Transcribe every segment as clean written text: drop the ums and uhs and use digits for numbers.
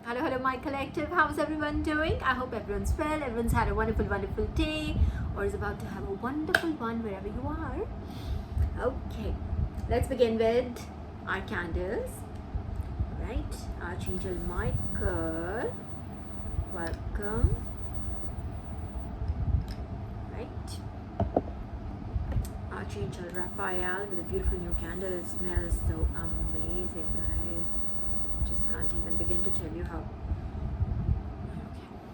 Hello, hello, my collective. How's everyone doing? I hope everyone's well, everyone's had a wonderful, wonderful day, or is about to have a wonderful one wherever you are. Okay, let's begin with our candles. Right, Archangel Michael, welcome. Right, Archangel Raphael with a beautiful new candle. It smells so amazing, guys. Just can't even begin to tell you how.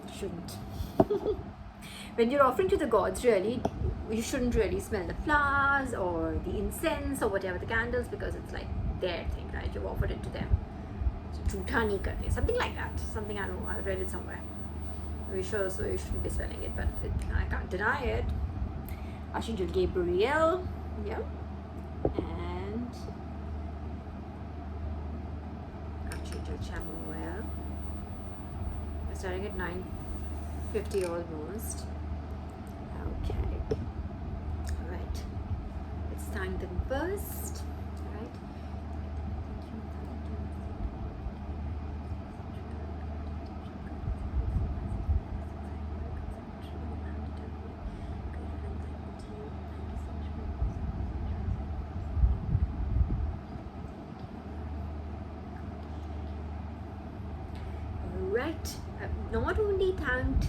Okay, shouldn't. When you're offering to the gods, really, you shouldn't really smell the flowers or the incense or whatever the candles, because it's like their thing, right? You've offered it to them. So, something like that. Something, I don't know, I read it somewhere. We're sure, so you shouldn't be smelling it, but I can't deny it. Archangel Gabriel, yeah, and Archangel Chamuel. We're starting at 9:50 almost. Okay, all right. Let's thank them first. All right. Right. I've not only thanked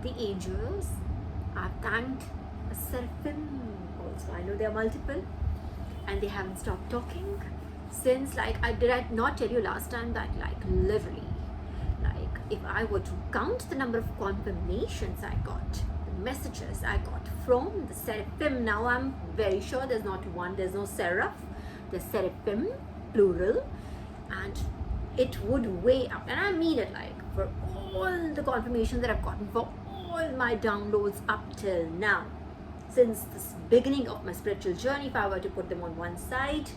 the angels, I've thanked a seraphim also. I know there are multiple, and they haven't stopped talking since, like, I not tell you last time that, like, literally, like, if I were to count the number of confirmations I got, the messages I got from the seraphim, now I'm very sure there's not one, there's no seraph, there's seraphim, plural, and it would weigh up, and I mean it, like, for all the confirmations that I've gotten, for all my downloads up till now, since this beginning of my spiritual journey, if I were to put them on one side,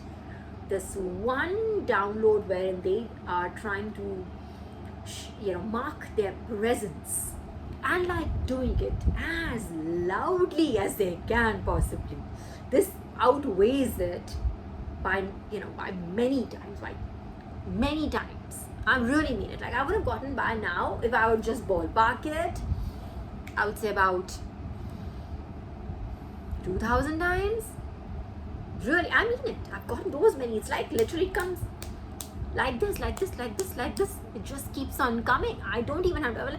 this one download wherein they are trying to, mark their presence, and, like, doing it as loudly as they can possibly. This outweighs it by many times, many times. I really mean it. Like, I would have gotten by now, if I would just ballpark it, I would say about 2,000 times. Really, I mean it. I've gotten those many. It's like literally comes like this, like this, like this, like this. It just keeps on coming. I don't even have to.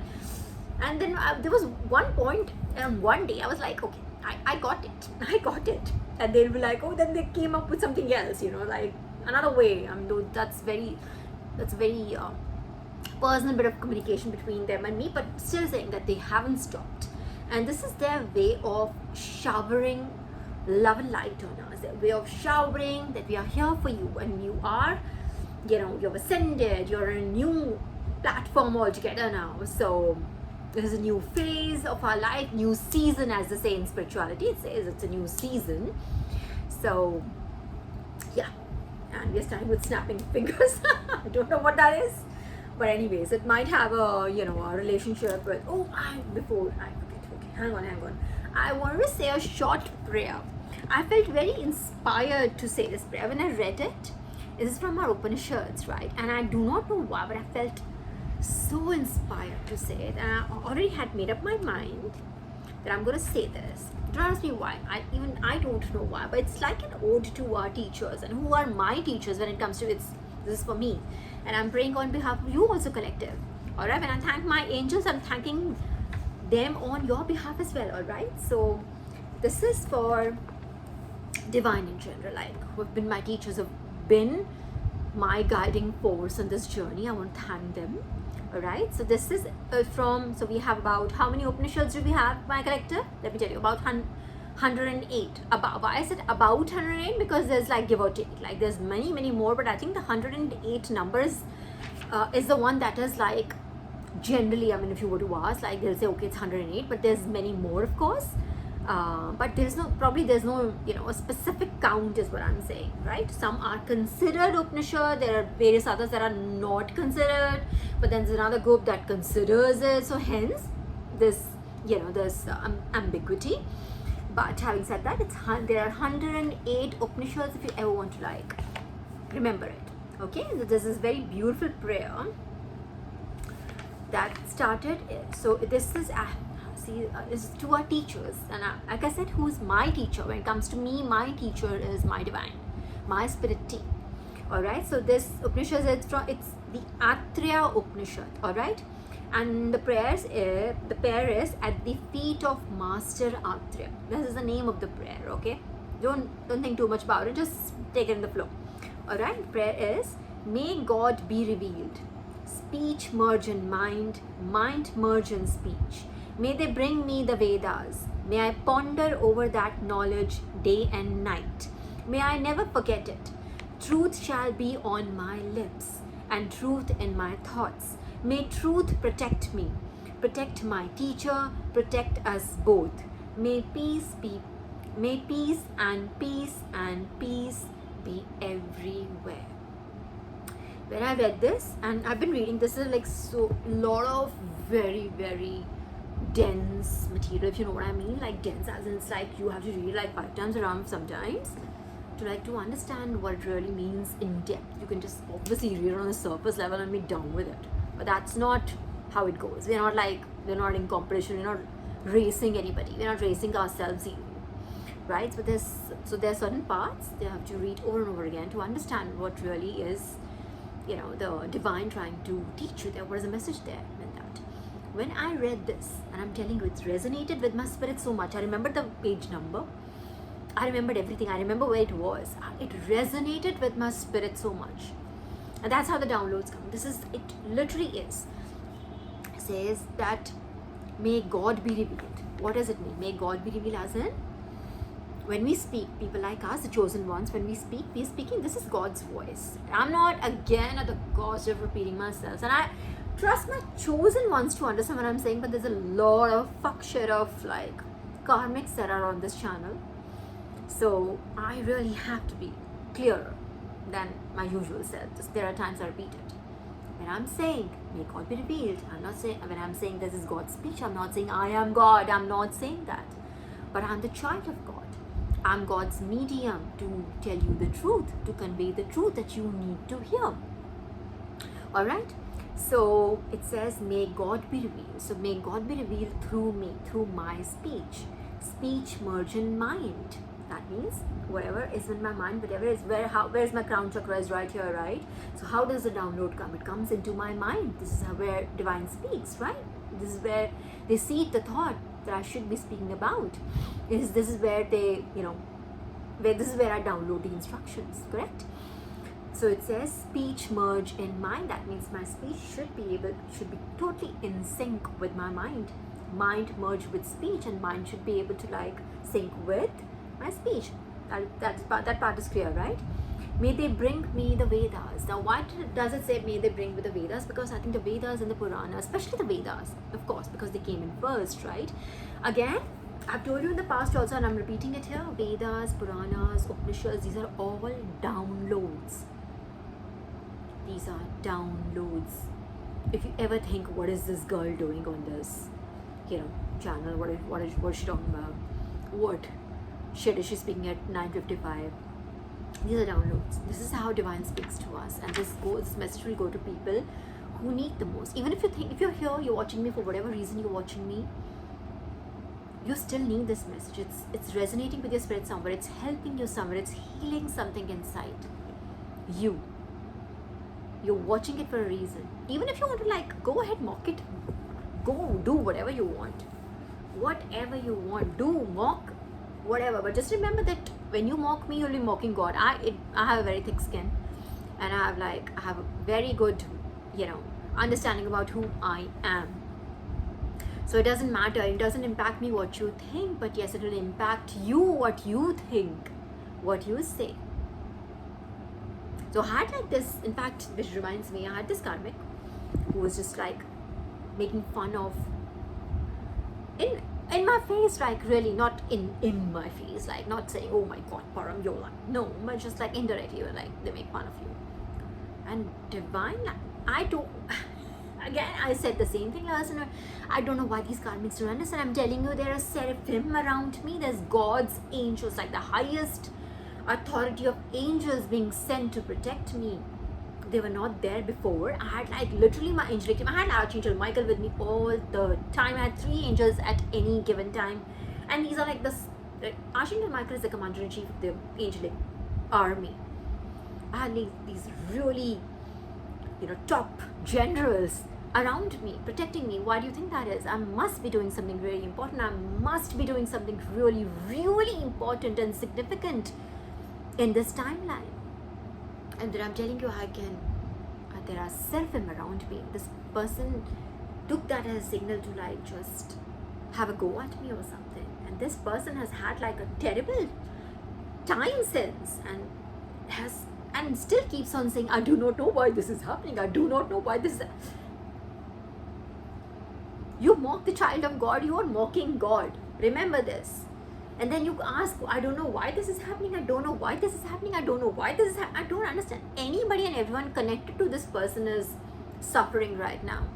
And then there was one point, one day I was like, okay, I got it. I got it. And they'll be like, oh, then they came up with something else, like another way. I mean, that's very personal bit of communication between them and me, but still saying that they haven't stopped. And this is their way of showering love and light on us, their way of showering that we are here for you, and you are, you've ascended, you're in a new platform altogether now. So this is a new phase of our life, new season, as they say in spirituality. It says it's a new season. So yeah, and we're starting with snapping fingers. I don't know what that is, but anyways, it might have a a relationship with, before I forget, okay, hang on, I wanted to say a short prayer. I felt very inspired to say this prayer when I read it. This is from our Upanishads, right? And I do not know why, but I felt so inspired to say it, and I already had made up my mind that I'm going to say this. Don't ask me why. I don't know why, but it's like an ode to our teachers, and who are my teachers when it comes to this is for me, and I'm praying on behalf of you also, collective. All right, when I thank my angels, I'm thanking them on your behalf as well. All right, so this is for divine in general, like, who have been my teachers, have been my guiding force on this journey. I want to thank them. All right, so this is so we have about, how many Upanishads do we have, my collective? Let me tell you, about 108. About, why I said about 108, because there's, like, give or take, like, there's many more, but I think the 108 numbers is the one that is, like, generally, I mean, if you were to ask, like, they'll say, okay, it's 108, but there's many more, of course. But there's no a specific count is what I'm saying, right? Some are considered Upanishad, there are various others that are not considered, but then there's another group that considers it, so hence this there's ambiguity. But having said that, there are 108 Upanishads if you ever want to, like, remember it. Okay, so this is very beautiful prayer that started. So this is is to our teachers, and like I said, who's my teacher? When it comes to me, my teacher is my divine, my spirit team. All right. So this Upanishad is it's the Atriya Upanishad. All right. And the prayer is at the feet of Master Atriya. This is the name of the prayer. Okay. Don't think too much about it. Just take it in the flow. All right. Prayer is, may God be revealed. Speech merge in mind. Mind merge in speech. May they bring me the Vedas. May I ponder over that knowledge day and night. May I never forget it. Truth shall be on my lips and truth in my thoughts. May truth protect me, protect my teacher, protect us both. May peace and peace be everywhere. When I read this, and I've been reading, this is like so lot of very, very dense material, if you know what I mean. Like dense as in it's like you have to read like 5 times around sometimes to understand what it really means in depth. You can just obviously read it on the surface level and be done with it, but that's not how it goes. We're not in competition, we're not racing anybody, we're not racing ourselves even, right? So there are certain parts they have to read over and over again to understand what really is, the divine trying to teach you there. What is the message there in that? When I read this, and I'm telling you, it's resonated with my spirit so much. I remember the page number, I remembered everything, I remember where it was. It resonated with my spirit so much, and that's how the downloads come. It literally is. It says that may God be revealed. What does it mean? May God be revealed as in, when we speak, people like us, the chosen ones, when we speak, we're speaking, this is God's voice. I'm not, again, at the cost of repeating myself, and I trust my chosen ones to understand what I'm saying, but there's a lot of fuck shit of like karmics that are on this channel, so I really have to be clearer than my usual self. There are times I repeat it. When I'm saying, may God be revealed, I'm not saying, when I'm saying this is God's speech, I'm not saying I am God, I'm not saying that, but I'm the child of God. I'm God's medium to tell you the truth, to convey the truth that you need to hear. All right. So it says, may God be revealed. So may God be revealed through me, through my speech. Speech merge in mind. That means whatever is in my mind, whatever is where's my crown chakra is right here, right? So how does the download come? It comes into my mind. This is where divine speaks, right? This is where they seed the thought that I should be speaking about. This is where they, this is where I download the instructions, correct? So it says speech merge in mind. That means my speech should be totally in sync with my mind. Mind merge with speech, and mind should be able to like sync with my speech. That part is clear, right? May they bring me the Vedas. Now, why does it say may they bring me the Vedas? Because I think the Vedas and the Puranas, especially the Vedas, of course, because they came in first, right? Again, I've told you in the past also, and I'm repeating it here, Vedas, Puranas, Upanishads, these are all downloads. These are downloads. If you ever think, what is this girl doing on this, channel? What is she talking about? What shit is she speaking at 9:55? These are downloads. This is how divine speaks to us, and this message will go to people who need the most. Even if you're here, you're watching me for whatever reason you're watching me, you still need this message. It's resonating with your spirit somewhere. It's helping you somewhere. It's healing something inside you. You're watching it for a reason. Even if you want to like go ahead, mock it, go do whatever you want, do mock whatever, but just remember that when you mock me, you'll be mocking God. I have a very thick skin, and I have a very good understanding about who I am. So it doesn't matter, it doesn't impact me what you think, but yes, it will impact you, what you think, what you say. So I had like this, in fact, which reminds me, I had this karmic who was just like making fun of in my face, like really not in my face, like not saying, oh my God, Param, you're like, no, but just like indirectly, like they make fun of you. And divine, I don't, again, I said the same thing last night. I don't know why these karmics don't understand. I'm telling you, there are seraphim around me. There's God's angels, like the highest authority of angels being sent to protect me. they were not there before. I had like literally my angelic team. I had Archangel Michael with me all the time. I had 3 angels at any given time, and these are like this. Archangel Michael is the commander-in-chief of the angelic army. I had these really, top generals around me, protecting me. Why do you think that is? I must be doing something very important. I must be doing something really, really important and significant in this timeline. And then I'm telling you, there are seraphim around me. This person took that as a signal to like just have a go at me or something. And this person has had like a terrible time since, and still keeps on saying, I do not know why this is happening. I do not know why this is. You mock the child of God, you are mocking God. Remember this. And then you ask, I don't know why this is happening. I don't know why this is happening. I don't know why this is happening. I don't understand. Anybody and everyone connected to this person is suffering right now.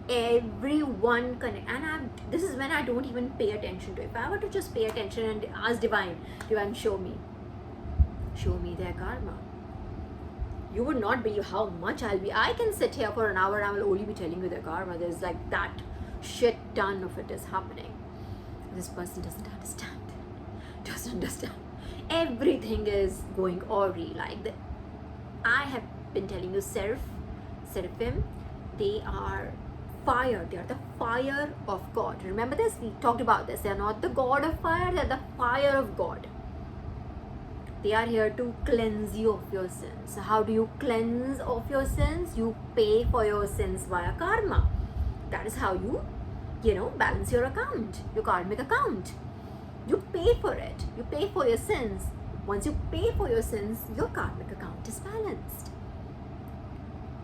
Everyone connect. And this is when I don't even pay attention to it. If I were to just pay attention and ask Divine, show me their karma, you would not believe how much I can sit here for an hour and I will only be telling you their karma. There's like that shit ton of it is happening. This person doesn't understand. Everything is going awry. I have been telling you, seraphim, they are fire. They are the fire of God. Remember this? We talked about this. They are not the God of fire. They are the fire of God. They are here to cleanse you of your sins. So how do you cleanse of your sins? You pay for your sins via karma. That is how you balance your account, your karmic account. You pay for it. You pay for your sins. Once you pay for your sins, your karmic account is balanced.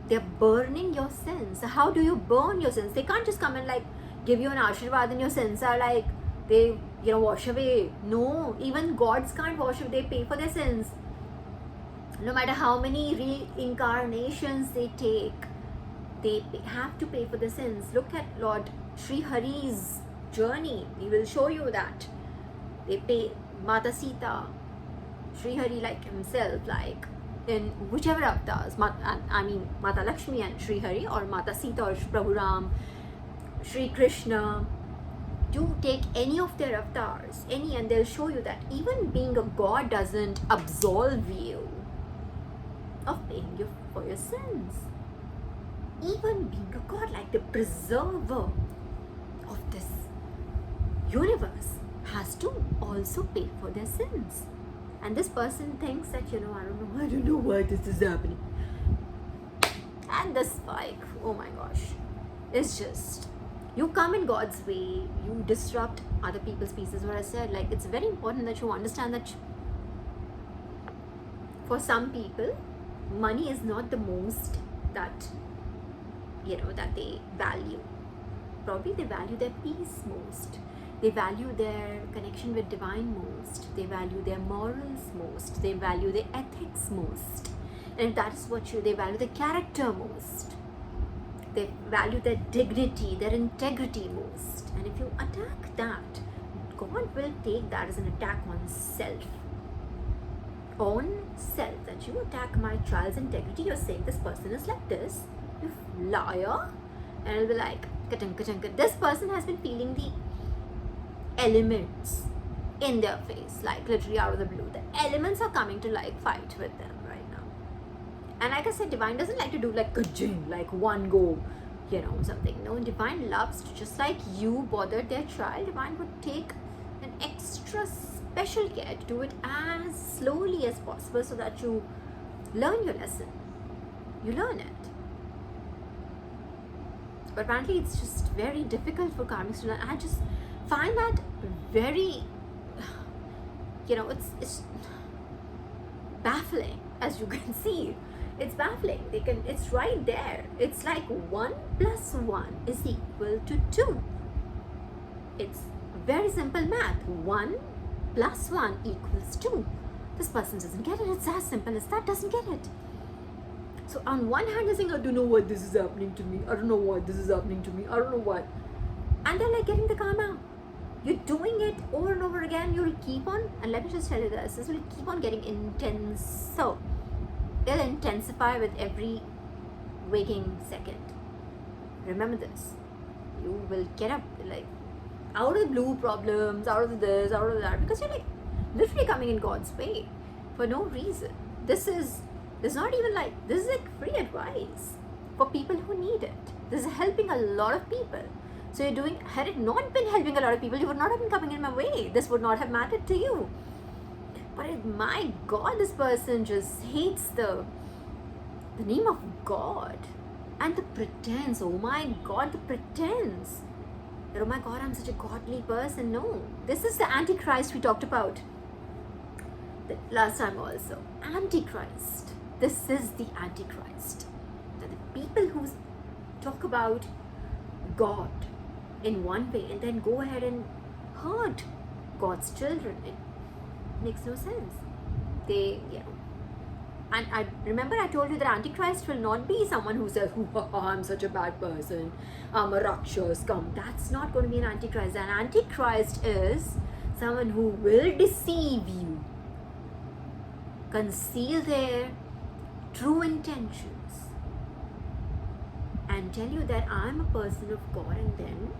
They're burning your sins. So how do you burn your sins? They can't just come and give you an ashirvad and your sins are they wash away. No, even gods can't wash away. They pay for their sins. No matter how many reincarnations they take, they have to pay for the sins. Look at Lord Sri Hari's journey. He will show you that. They pay Mata Sita, Sri Hari himself, in whichever avatars, Mata Lakshmi and Sri Hari, or Mata Sita or Prabhu Ram, Sri Krishna. You take any of their avatars, and they'll show you that even being a god doesn't absolve you of paying you for your sins. Even being a god, like the preserver of this universe, has to also pay for their sins. And this person thinks that, I don't know why this is happening. And this oh my gosh, it's just, you come in God's way, you disrupt other people's pieces. What I said, it's very important that you understand that for some people, money is not the most that they value. Probably they value their peace most. They value their connection with divine most. They value their morals most. They value their ethics most. And that is what they value their character most. They value their dignity, their integrity most. And if you attack that, God will take that as an attack on self. On self. That you attack my child's integrity, you're saying this person is like this, you liar. And it'll be like, this person has been feeling the elements in their face, literally out of the blue. The elements are coming to fight with them right now. And like I said, Divine doesn't like to do one go, something. No, Divine loves to, just like you bothered their child, Divine would take an extra special care to do it as slowly as possible so that you learn your lesson. You learn it. But apparently it's just very difficult for karmics to learn. I just find that very, it's baffling, as you can see. It's baffling. It's right there. It's 1 + 1 is equal to 2. It's very simple math. 1 + 1 equals 2. This person doesn't get it. It's as simple as that. Doesn't get it. So on one hand, they're saying, I don't know why this is happening to me. I don't know why this is happening to me. I don't know what. And they're getting the karma. You're doing it over and over again. You'll keep on, and let me just tell you this will keep on getting intense. So it'll intensify with every waking second. Remember this. You will get up like out of the blue problems, out of this, out of that, because you're like literally coming in God's way for no reason. This is not even like, this is like free advice for people who need it. This is helping a lot of people. So you're doing, had it not been helping a lot of people, you would not have been coming in my way. This would not have mattered to you. But my God, this person just hates the name of God and the pretense. Oh my God, the pretense. That, oh my God, I'm such a godly person. No, this is the Antichrist we talked about the last time also. Antichrist. This is the Antichrist. That the people who talk about God in one way and then go ahead and hurt God's children. It makes no sense. They, and I remember I told you that Antichrist will not be someone who says, oh, I'm such a bad person, I'm a Rakshas, come. That's not going to be an Antichrist. An Antichrist is someone who will deceive you, conceal their true intentions, and tell you that I'm a person of God, and then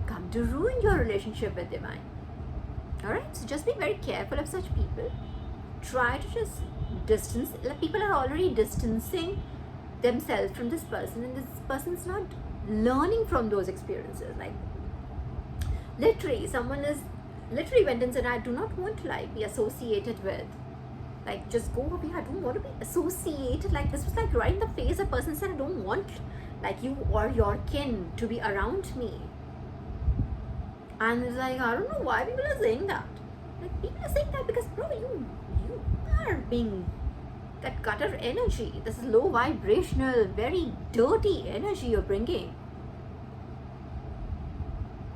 come to ruin your relationship with Divine. Alright, so just be very careful of such people. Try to just distance. People are already distancing themselves from this person, and this person's not learning from those experiences. Like, literally, someone is literally went and said, I do not want to like be associated with, like, just go away, I don't want to be associated. Like, this was like right in the face. A person said, I don't want like you or your kin to be around me. And it's like, I don't know why people are saying that. Like, people are saying that because, bro, you are being that gutter energy. This is low vibrational, very dirty energy you're bringing.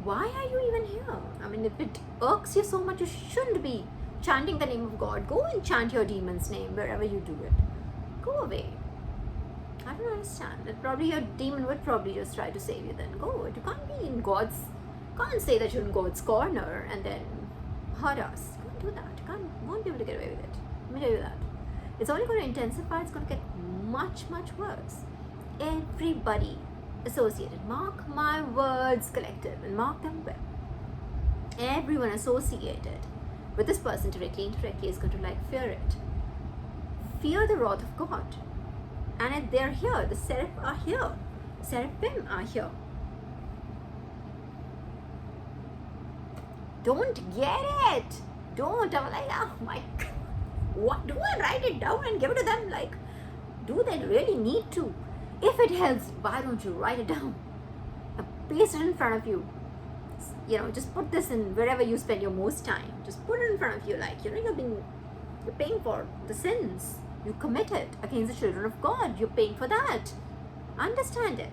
Why are you even here? I mean, if it irks you so much, you shouldn't be chanting the name of God. Go and chant your demon's name wherever you do it. Go away. I don't understand. That probably your demon would probably just try to save you then. Go. You can't be in God's, can't say that you're in God's corner and then hurt us. You can't do that. You won't be able to get away with it. Let me tell you that. It's only going to intensify. It's going to get much, much worse. Everybody associated, mark my words, collective, and mark them well. Everyone associated with this person directly, indirectly is going to like fear it. Fear the wrath of God. And if they're here, the seraph are here. Seraphim are here. Don't get it. Don't. I'm like, oh my God. What do I write it down and give it to them? Like, do they really need to? If it helps, why don't you write it down? Paste it in front of you. Just put this in wherever you spend your most time. Just put it in front of you, like, you're paying for the sins you committed against the children of God. You're paying for that. Understand it.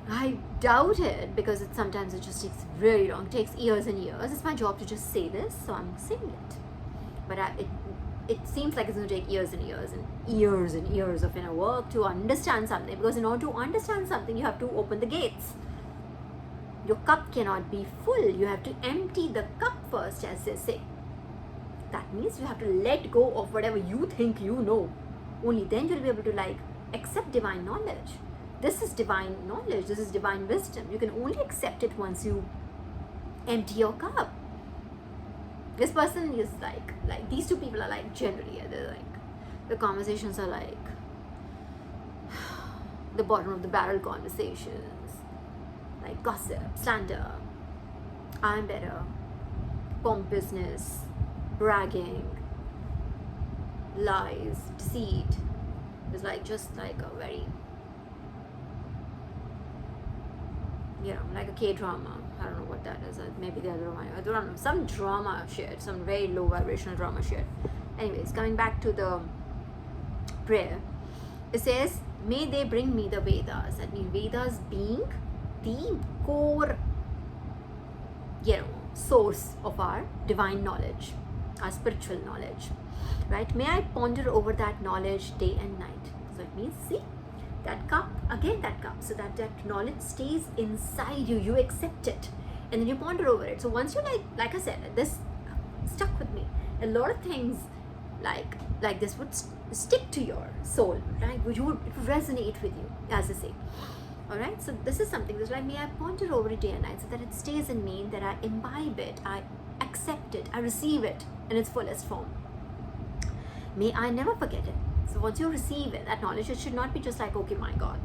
I doubt it, because sometimes it just takes really long. It takes years and years. It's my job to just say this, so I'm saying it. But it seems like it's going to take years and years and years and years of inner work to understand something. Because in order to understand something, you have to open the gates. Your cup cannot be full. You have to empty the cup first, as they say. That means you have to let go of whatever you think you know. Only then you'll be able to like accept divine knowledge. This is divine knowledge. This is divine wisdom. You can only accept it once you empty your cup. This person is like these two people are like generally, they're like, the conversations are like the bottom of the barrel conversations, like gossip, slander, I'm better, pompousness, bragging, lies, deceit. It's like just like a very, like a K-drama. I don't know what that is. Maybe the other one. I don't know. Some drama shit. Some very low vibrational drama shit. Anyways, coming back to the prayer. It says, may they bring me the Vedas. That means Vedas being the core, source of our divine knowledge, our spiritual knowledge. Right? May I ponder over that knowledge day and night. So it means, see, that cup, again that cup, so that knowledge stays inside you. You accept it and then you ponder over it. So once you like I said, this stuck with me. A lot of things like this would stick to your soul, right? It would resonate with you, as I say. All right, so this is something that's like me. I ponder over it day and night so that it stays in me, that I imbibe it, I accept it, I receive it in its fullest form. May I never forget it. So once you receive it, that knowledge, it should not be just like, okay, my God.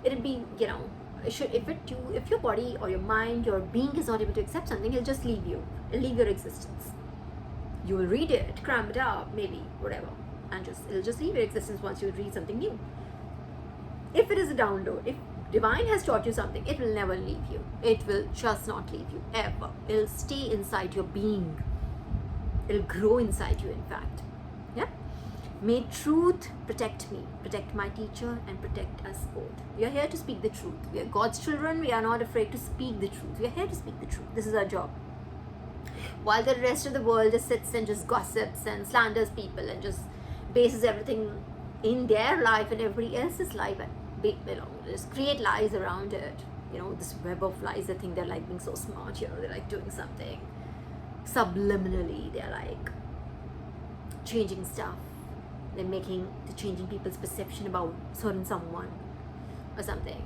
It'll be, it should, if your body or your mind, your being is not able to accept something, it'll just leave you. It'll leave your existence. You will read it, cram it up, maybe, whatever. And it'll just leave your existence once you read something new. If it is a download, if Divine has taught you something, it will never leave you. It will just not leave you, ever. It'll stay inside your being. It'll grow inside you, in fact. Yeah? May truth protect me, protect my teacher, and protect us both. We are here to speak the truth. We are God's children. We are not afraid to speak the truth. We are here to speak the truth. This is our job. While the rest of the world just sits and just gossips and slanders people and just bases everything in their life and everybody else's life, just create lies around it. This web of lies. They think they're like being so smart. They're like doing something subliminally. They're like changing stuff. They're changing people's perception about certain someone or something.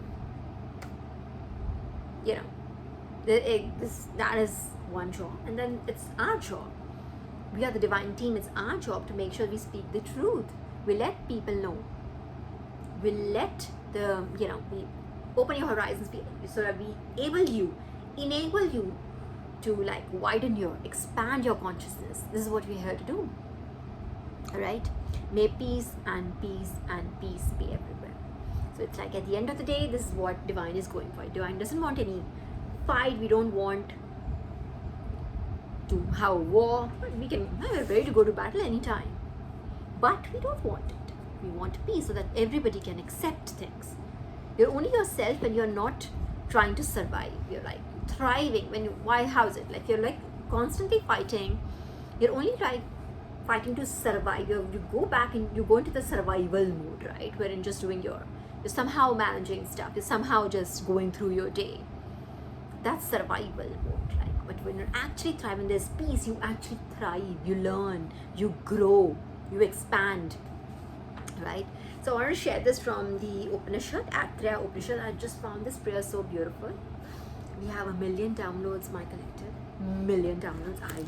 That is one job, and then it's our job. We are the divine team. It's our job to make sure we speak the truth. We let people know. We let we open your horizons so that we enable you to expand your consciousness. This is what we're here to do. All right? May peace and peace and peace be everywhere. So it's like at the end of the day, this is what Divine is going for. Divine doesn't want any fight. We don't want to have a war. We're ready to go to battle anytime. But we don't want it. We want peace so that everybody can accept things. You're only yourself when you're not trying to survive. You're like thriving. How's it? Like you're like constantly fighting. You're only like fighting to survive. You go back and you go into the survival mode, right? Wherein just you're somehow managing stuff. You're somehow just going through your day. That's survival mode. But when you're actually thriving, there's peace. You actually thrive. You learn. You grow. You expand. Right? So I want to share this from the Upanishad, Attreya Upanishad. I just found this prayer so beautiful. We have 1 million downloads, my collective. 1 million downloads. I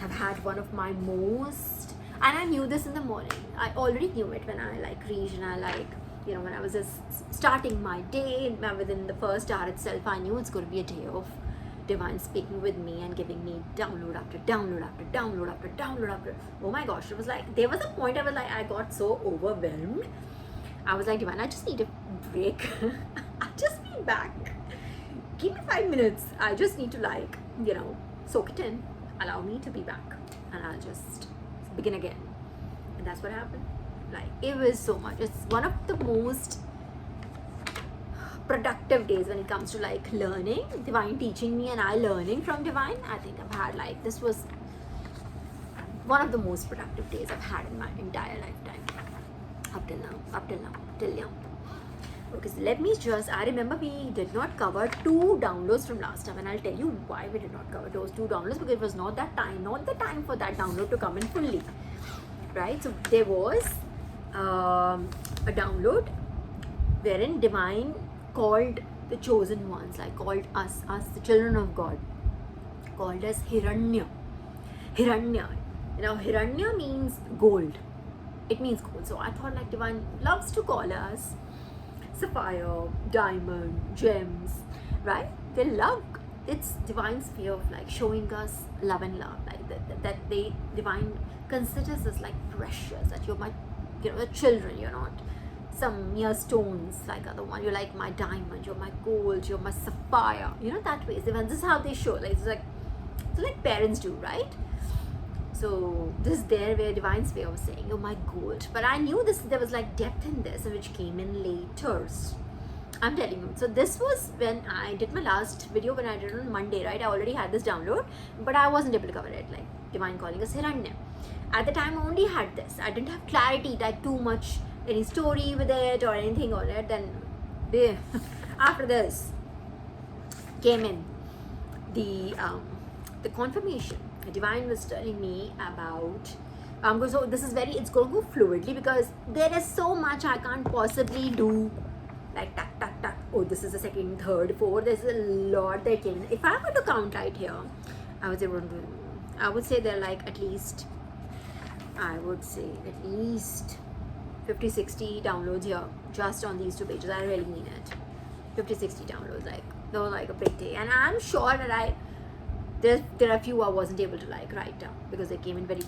have had one of my most, and I knew this in the morning. I already knew it when I read, and when I was just starting my day, within the first hour itself, I knew it's going to be a day of Divine speaking with me and giving me download after download after download after download after. Oh my gosh, it was like, there was a point I got so overwhelmed. I was like, Divine, I just need a break. I just need back. Give me 5 minutes. I just need to soak it in. Allow me to be back. And I'll just begin again. And that's what happened. It was so much. It's one of the most productive days when it comes to learning, Divine teaching me and I learning from Divine. I think I've had this was one of the most productive days I've had in my entire lifetime up till now. Okay, so let me I remember we did not cover 2 downloads from last time, and I'll tell you why we did not cover those 2 downloads, because it was not the time for that download to come in fully, right? So there was a download wherein Divine called the chosen ones, called us the children of God, called us Hiranya. Hiranya means gold. It means gold. So I thought Divine loves to call us sapphire, diamond, gems, right? They love, it's Divine's way of showing us love and love, that they Divine considers us precious, that you're my the children, you're not some mere stones like other one. You're like my diamond, you're my gold, you're my sapphire. That way. This is how they show. It's like parents do, right? So this is their way, Divine's way of saying, you're my gold. But I knew there was depth in this, which came in later. I'm telling you. So this was when I did my last video, when I did it on Monday, right? I already had this download, but I wasn't able to cover it, Divine calling us Hiranya. At the time, I only had this. I didn't have clarity, too much, any story with it or anything on it. Then after this came in the confirmation. The Divine was telling me about So this is it's going to go fluidly because there is so much I can't possibly do. Like tuck, tuck, tuck. Oh, this is the second, third, fourth. There's a lot that came. If I were to count right here, I would say there are like at least 50, 60 downloads here just on these two pages. I really mean it. 50, 60 downloads. Like, they were like a big day. And I'm sure that there are a few I wasn't able to like write down because they came in very.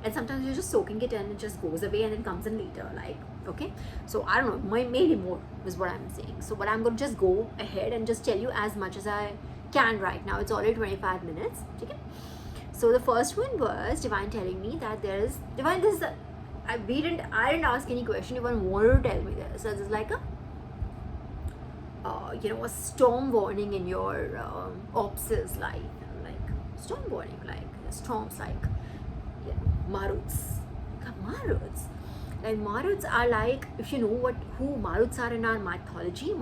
And sometimes you're just soaking it in, it just goes away and then comes in later. Like, okay, so I don't know, maybe more is what I'm saying. So, but I'm going to just go ahead and just tell you as much as I can right now. It's already 25 minutes. Okay. So the first one was Divine telling me that Divine, I didn't ask any question. Divine wanted to tell me this. So it's like a storm warning in your Ops's life. Like storm warning, like storms, like Maruts. Like Maruts are like, if you know who Maruts are in our mythology,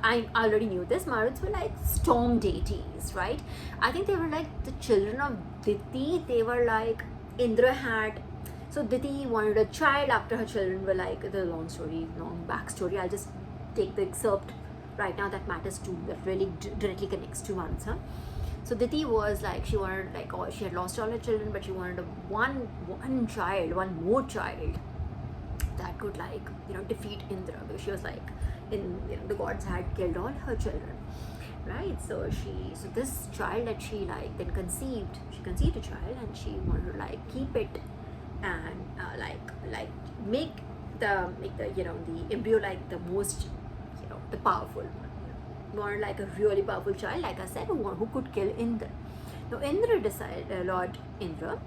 I already knew this. Maruts were like storm deities, right? I think they were like the children of Diti. They were like Indra had. So Diti wanted a child after her children were like the long backstory. I'll just take the excerpt right now that matters to, that really directly connects to Maruts. So Diti was like, she wanted she had lost all her children, but she wanted one more child that could defeat Indra, because she was like, the gods had killed all her children, right? So this child that she then conceived, she conceived a child and she wanted to keep it and make the embryo the most the powerful one. Wanted a really powerful child, like I said, who could kill Indra. Now Indra decided, Lord Indra,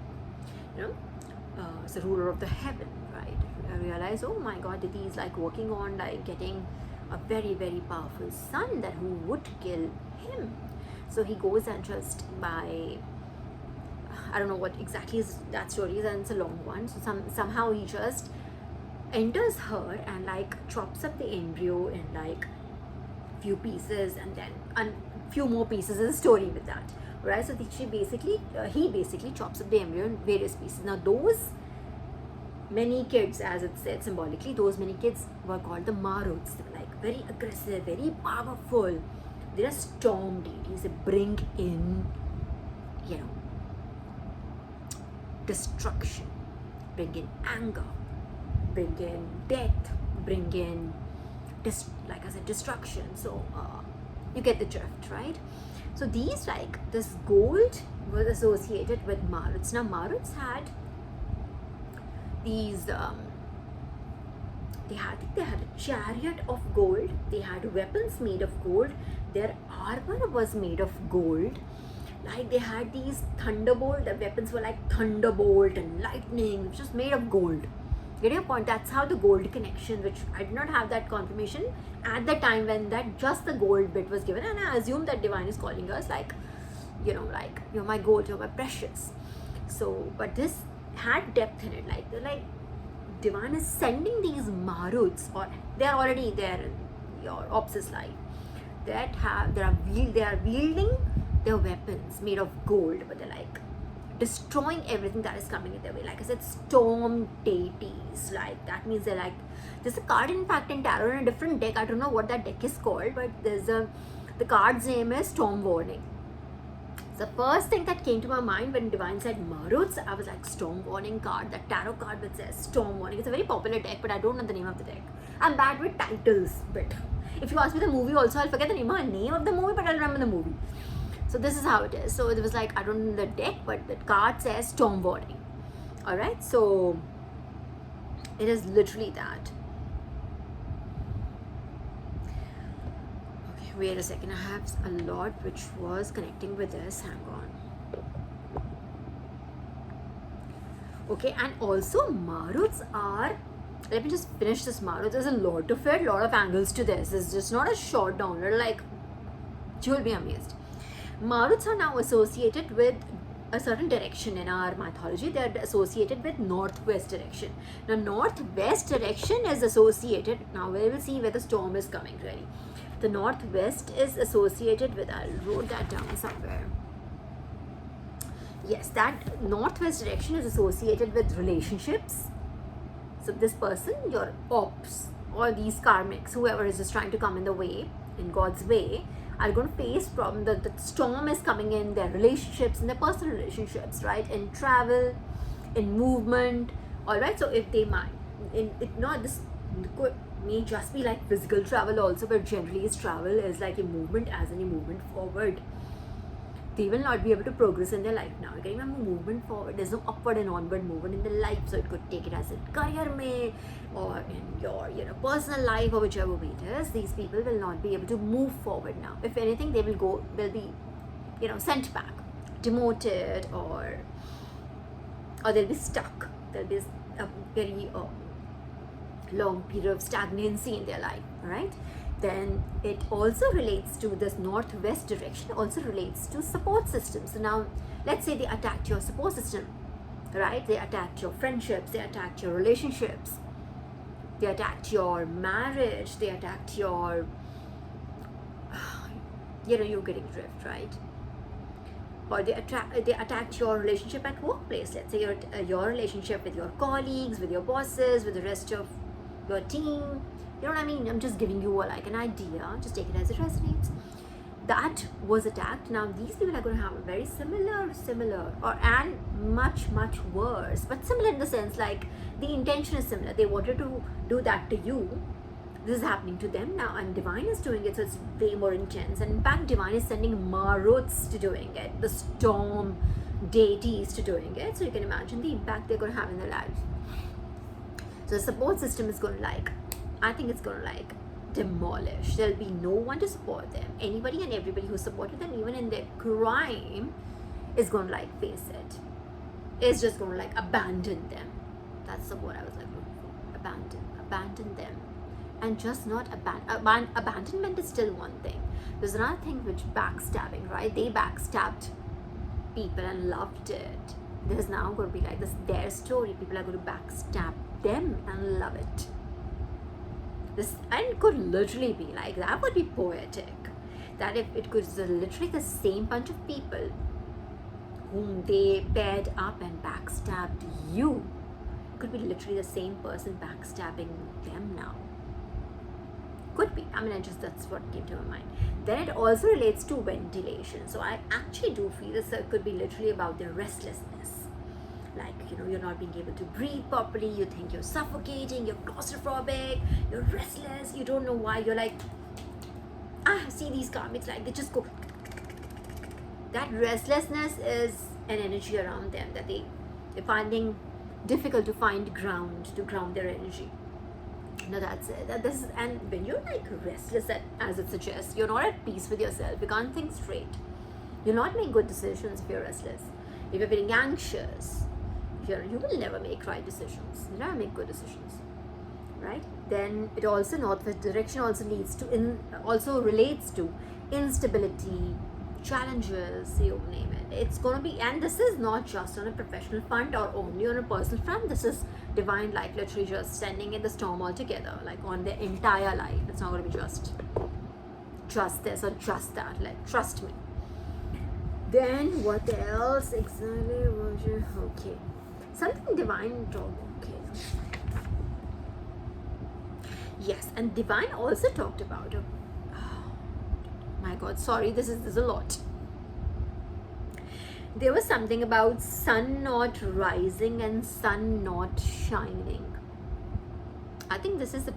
is the ruler of the heaven, right? I realized, oh my God, Diti is working on getting a very, very powerful son who would kill him. So he goes and just I don't know what exactly that story is, and it's a long one. So somehow he just enters her and chops up the embryo in few pieces, and then a few more pieces is a story with that, right? So he basically chops up the embryo in various pieces. Now those many kids, as it said symbolically, those many kids were called the Maruts. They were very aggressive, very powerful. They are storm deities. They bring in destruction, bring in anger, bring in death, bring in like I said, destruction. So you get the drift, right? So these this gold was associated with Maruts. Now Maruts had these they had a chariot of gold. They had weapons made of gold. Their armor was made of gold. They had these thunderbolt. The weapons were thunderbolt and lightning, which was made of gold. Get your point? That's how the gold connection, which I did not have that confirmation at the time when just the gold bit was given, and I assume that Divine is calling us you're my gold, you're my precious. So, but this had depth in it. Divine is sending these Maruts, or they are already there in your Ops's life, they are wielding their weapons made of gold, but they're destroying everything that is coming in their way. Like I said, storm deities. That means they're there's a card in fact in tarot in a different deck. I don't know what that deck is called, but the card's name is Storm Warning. The first thing that came to my mind when Divine said Maruts, I was Storm Warning card, that tarot card which says Storm Warning. It's a very popular deck, but I don't know the name of the deck. I'm bad with titles, but if you ask me the movie also, I'll forget the name of the movie, but I'll remember the movie. So this is how it is. So it was I don't know the deck, but the card says Storm Warning. Alright, so it is literally that. Okay, wait a second. I have a lot which was connecting with this. Hang on. Okay, and also Maruts are, let me just finish this Maruts. There's a lot of it, lot of angles to this. It's just not a short download. You'll be amazed. Maruts are now associated with a certain direction in our mythology. They are associated with northwest direction. Now northwest direction is associated, now we will see where the storm is coming really. The northwest is associated with, I wrote that down somewhere. yes, that northwest direction is associated with relationships. So this person, your ops, all these karmics, whoever is just trying to come in the way, in God's way, are going to face problem. The storm is coming in their relationships, in their personal relationships, right? In travel, in movement, all right. So if they might, it not this could may just be like physical travel also, but generally travel is like a movement, as any movement forward. They will not be able to progress in their life now. You're getting a movement forward. There's no upward and onward movement in their life. So it could take it as in career mein, or in your personal life, or whichever way it is. These people will not be able to move forward now. If anything, they will be sent back, demoted, or they'll be stuck. There'll be a very long period of stagnancy in their life, right? Then it also relates to this northwest direction, also relates to support systems. So now let's say they attacked your support system, right? They attacked your friendships, they attacked your relationships, they attacked your marriage, they attacked your you're getting drift, right? Or they attacked your relationship at workplace. Let's say your relationship with your colleagues, with your bosses, with the rest of your team. You know what I mean? I'm just giving you an idea. Just take it as it resonates. That was attacked. Now these people are going to have a very similar, and much worse, but similar in the sense like the intention is similar. They wanted to do that to you. This is happening to them now, and divine is doing it, so it's way more intense. And in fact, divine is sending maruts to doing it, the storm deities to doing it. So you can imagine the impact they're going to have in their lives. So the support system is going to I think it's going to demolish. There'll be no one to support them. Anybody and everybody who supported them, even in their crime, is going to face it. It's just going to abandon them. That's the word I was looking for. Abandon them. And just not abandonment is still one thing. There's another thing, which backstabbing, right? They backstabbed people and loved it. There's now going to be this their story. People are going to backstab them and love it. This, and it could literally be that would be poetic. That if it could literally the same bunch of people whom they paired up and backstabbed you, could be literally the same person backstabbing them now. Could be. That's what came to my mind. Then it also relates to ventilation. So I actually do feel this could be literally about their restlessness. You're not being able to breathe properly. You think you're suffocating. You're claustrophobic. You're restless. You don't know why. You're I see these karmics they just go. That restlessness is an energy around them that they're finding difficult to find ground to ground their energy. No, that's it. And when you're restless, as it suggests, you're not at peace with yourself. You can't think straight. You're not making good decisions if you're restless. If you're feeling anxious, you will never make right decisions. You never make good decisions, right? Then it also northwest direction also relates to instability, challenges, you name it. It's going to be, and this is not just on a professional front or only on a personal front. This is divine, literally just standing in the storm altogether, on their entire life. It's not going to be just this or just that. Trust me. Then what else exactly was it? Okay, something divine. Okay. Yes, and divine also talked about. Oh my God, sorry. This is a lot. There was something about sun not rising and sun not shining. I think this is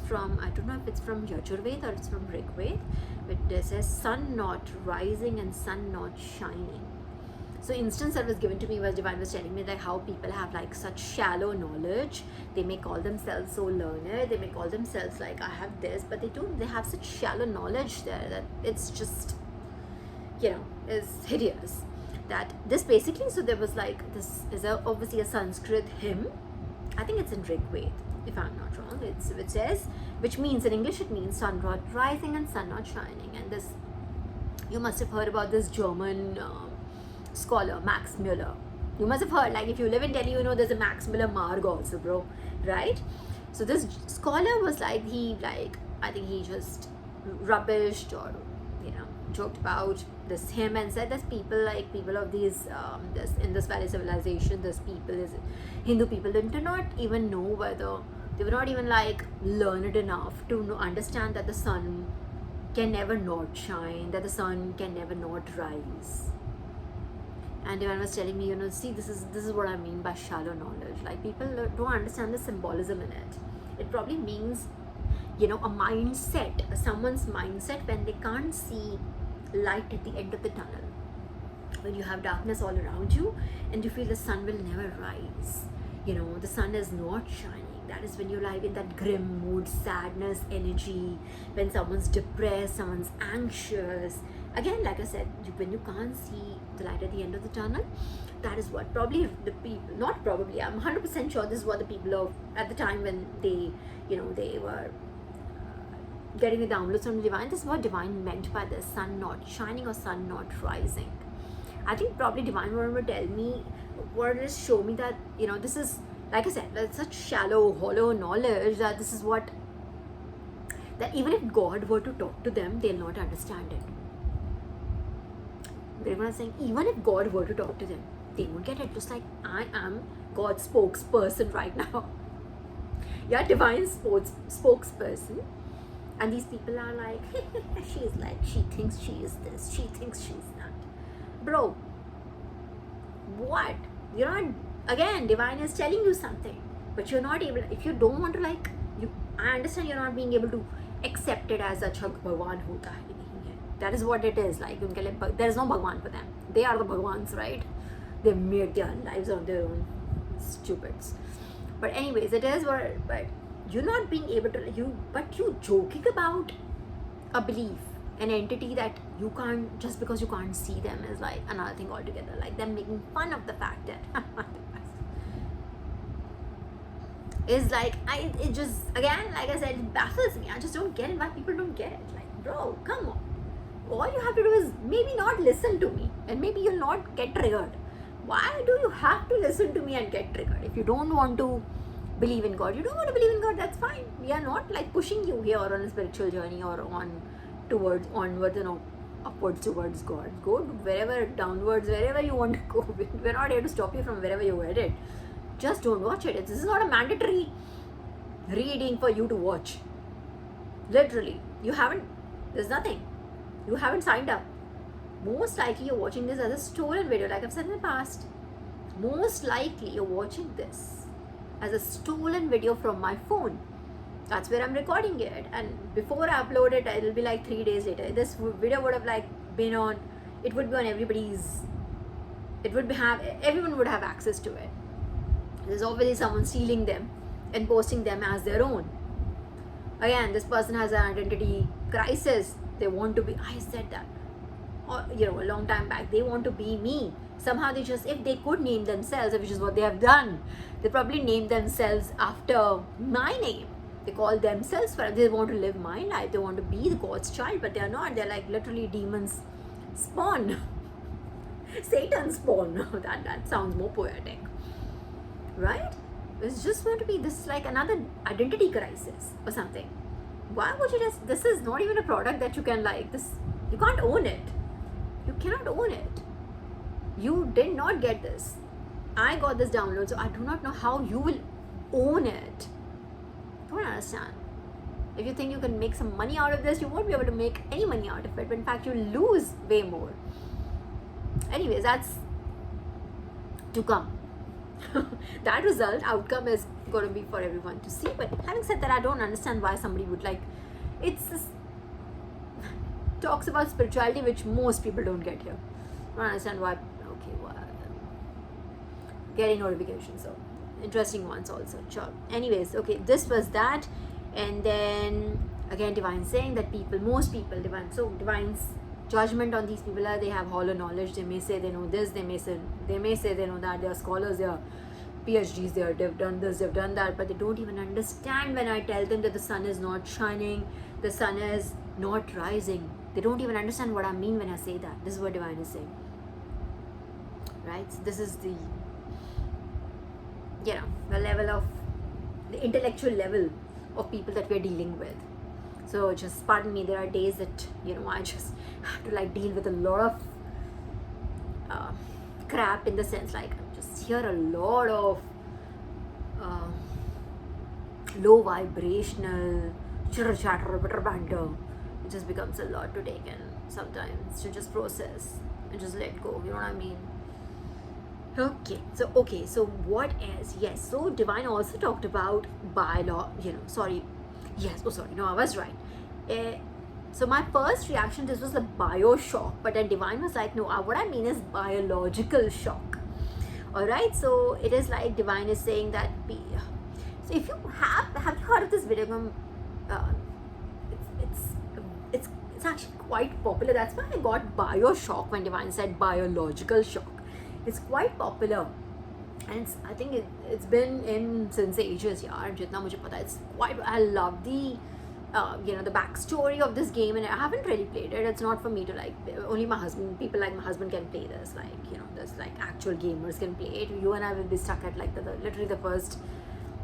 from, I don't know if it's from Yajurveda or it's from Rigveda, but it says sun not rising and sun not shining. So instance that was given to me was divine was telling me how people have such shallow knowledge. They may call themselves so learned. They may call themselves I have this, but they have such shallow knowledge there that it's just, is hideous. That this basically, so there was this is obviously a Sanskrit hymn. I think it's in Rigveda, if I'm not wrong. It says, which means in English it means sun not rising and sun not shining. And this, you must have heard about this German scholar Max Muller. You must have heard, if you live in Delhi, there's a Max Muller Marg also, bro, right? So this scholar was I think he just rubbished or joked about this hymn and said there's people like people of these this in this valley civilization, this people is Hindu people do not even know whether they were not even like learned enough to know, understand that the sun can never not shine, that the sun can never not rise. And Divine was telling me, you know, see, this is what I mean by shallow knowledge. Like people don't understand the symbolism in it. It probably means, you know, a mindset, someone's mindset when they can't see light at the end of the tunnel. When you have darkness all around you and you feel the sun will never rise, you know, the sun is not shining. That is when you're like in that grim mood, sadness, energy, when someone's depressed, someone's anxious. Again, like I said, when you can't see the light at the end of the tunnel, that is what probably the people, not probably, I'm 100% sure this is what the people of at the time when they, you know, they were getting the downloads from Divine, this is what Divine meant by the sun not shining or sun not rising. I think probably Divine wanted to tell me, wanted to show me that, you know, this is, like I said, that's such shallow, hollow knowledge that this is what, that even if God were to talk to them, they'll not understand it. Everyone is saying, even if God were to talk to them, they won't get it. Just like I am God's spokesperson right now. Yeah, Divine spokesperson. And these people are like, she's like, she thinks she is this, she thinks she's that. Bro, what? You're not, again, Divine is telling you something, but you're not able, if you don't want to like, I understand you're not being able to accept it as अच्छा भगवान होता है नहीं है. That is what it is. Like, उनके लिए, there is no भगवान for them. They are the भगवान्स, right? They've made their lives on their own. Stupids. But anyways, it is what, but you're not being able to, but you joking about a belief, an entity that you can't, just because you can't see them is like another thing altogether. Like them making fun of the fact that is like, it just, again, like I said, it baffles me. I just don't get it why people don't get it. Like, bro, come on. All you have to do is maybe not listen to me and maybe you'll not get triggered. Why do you have to listen to me and get triggered? If you don't want to believe in God, you don't want to believe in God, that's fine. We are not like pushing you here on a spiritual journey or on towards, onwards, you know, upwards towards God. Go wherever, downwards, wherever you want to go. We're not here to stop you from wherever you're headed. Just don't watch it. This is not a mandatory reading for you to watch. Literally, you haven't, there's nothing. You haven't signed up. Most likely you're watching this as a stolen video, like I've said in the past. Most likely you're watching this as a stolen video from my phone. That's where I'm recording it, and before I upload it, it'll be like 3 days later. This video would have like been on, it would be on everybody's, it would be everyone would have access to it. There's obviously someone stealing them and posting them as their own. Again, this person has an identity crisis. They want to be, I said that, or, you know, a long time back, they want to be me. Somehow they just, if they could name themselves, which is what they have done, they probably name themselves after my name. They call themselves, they want to live my life, they want to be the God's child, but they are not. They're like literally demons spawn. Satan spawn. that sounds more poetic, right? It's just going to be this like another identity crisis or something. Why would you just, this is not even a product that you can like, this, you can't own it. You cannot own it. You did not get this. I got this download, so I do not know how you will own it. I don't understand. If you think you can make some money out of this, you won't be able to make any money out of it. But in fact, you lose way more. Anyways, that's to come. That result, outcome is going to be for everyone to see. But having said that, I don't understand why somebody would like, it's this, talks about spirituality, which most people don't get here. I don't understand why. Okay, well, getting notifications, so interesting ones also. Sure. Anyways, okay, this was that. And then again, Divine saying that people, most people, Divine, so Divine's judgment on these people are, they have hollow knowledge. They may say they know this, they may say they know that, they are scholars, they are PhDs, they've done this, they've done that, but they don't even understand when I tell them that the sun is not shining, the sun is not rising. They don't even understand what I mean when I say that. This is what Divine is saying, right? So this is the, you know, the level of, the intellectual level of people that we're dealing with. So just pardon me, there are days that, I just have to like deal with a lot of crap, in the sense like I just hear a lot of uh, low vibrational chitter chatter, bitter banter. It just becomes a lot to take in sometimes, to just process and just let go. You know what I mean? So what else? Yes, so Divine also talked about no, I was right. uh, so my first reaction, this was the bioshock, but then Divine was like, no, what I mean is biological shock. All right, so it is like Divine is saying that so if you have you heard of this video game? uh, it's actually quite popular. That's why I got bioshock when Divine said biological shock. It's quite popular, and I think it's been in since ages. Yeah, jitna mujhe pata, it's quite. I love the the backstory of this game, and I haven't really played it. It's not for me to like. Only people like my husband can play this. Like, there's like actual gamers can play it. You and I will be stuck at like literally the first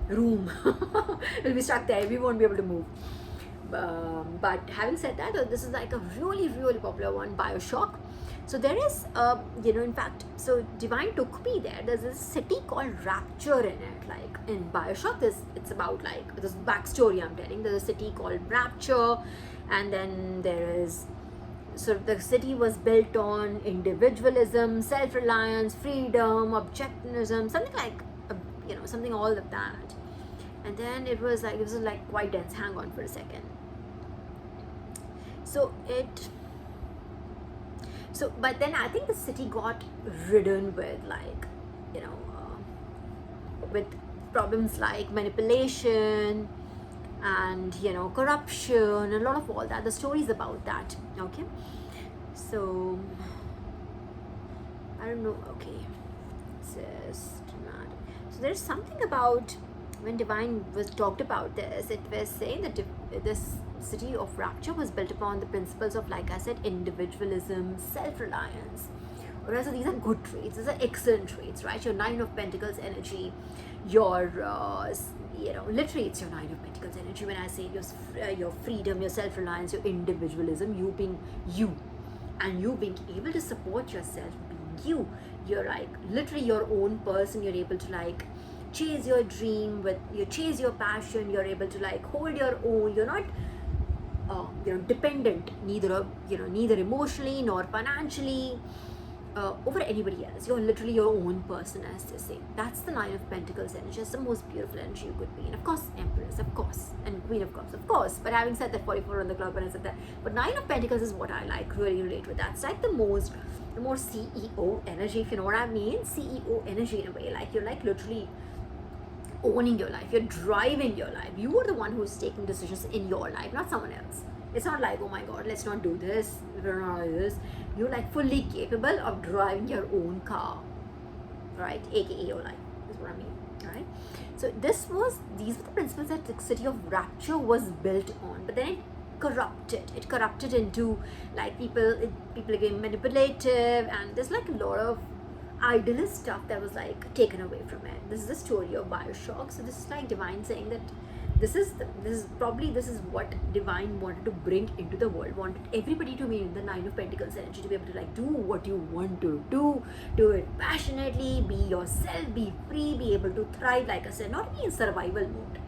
room. We'll be stuck there. We won't be able to move. But having said that, this is like a really, really popular one, Bioshock. So there is, in fact, so Divine took me there. There's this city called Rapture in it. Like in Bioshock, it's about like this backstory I'm telling. There's a city called Rapture, and then there is, so the city was built on individualism, self-reliance, freedom, objectivism, something like, something all of that. And then it was like quite dense. Hang on for a second. But then I think the city got ridden with like, with problems like manipulation and, corruption, a lot of all that. The stories about that. Okay. So, I don't know. Okay. So there's something about, when Divine was talked about this, it was saying that this city of Rapture was built upon the principles of, like I said, individualism, self-reliance. Alright, so these are good traits. These are excellent traits, right? Your Nine of Pentacles energy, your, literally it's your Nine of Pentacles energy. When I say your freedom, your self-reliance, your individualism, you being you, and you being able to support yourself, being you. You're like literally your own person. You're able to like chase your dream, you chase your passion. You're able to like hold your own. You're not dependent, neither emotionally nor financially over anybody else. You're literally your own person, as they say. That's the Nine of Pentacles energy. It's the most beautiful energy you could be. And of course, Empress, of course, and Queen of Cups, of course. But having said that, 44 on the clock when I said that. But Nine of Pentacles is what I like, really relate with. That's like the more CEO energy, if you know what I mean. CEO energy in a way. Like you're like literally owning your life. You're driving your life. You are the one who's taking decisions in your life, not someone else. It's not like, oh my god, let's not do this, we're not do this. You're like fully capable of driving your own car, right? AKA your life, is what I mean, right? So these were the principles that the city of Rapture was built on, but then it corrupted into like people became manipulative, and there's like a lot of idealist stuff that was like taken away from it. This is the story of Bioshock. So this is like Divine saying that this is what Divine wanted to bring into the world, wanted everybody to be in the Nine of Pentacles energy, to be able to like do what you want to do it passionately, be yourself, be free, be able to thrive, like I said, not be in survival mode.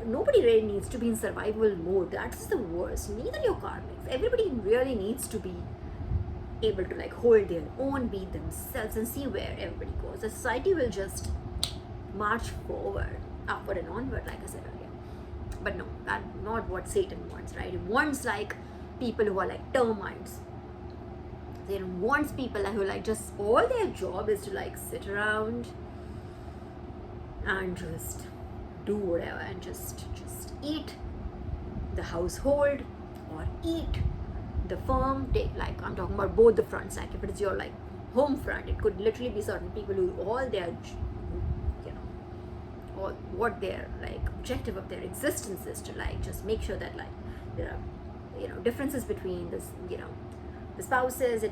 Nobody really needs to be in survival mode. That's the worst. Neither your karmics. Everybody really needs to be able to like hold their own, be themselves, and see where everybody goes. The society will just march forward, upward and onward, like I said earlier. But no, that's not what Satan wants, right? It wants like people who are like termites. It wants people who like just all their job is to like sit around and just do whatever and just eat the household or eat the firm. Like I'm talking about both the fronts. Like if it's your like home front, it could literally be certain people who all their or what their like objective of their existence is to like just make sure that like there are differences between this the spouses,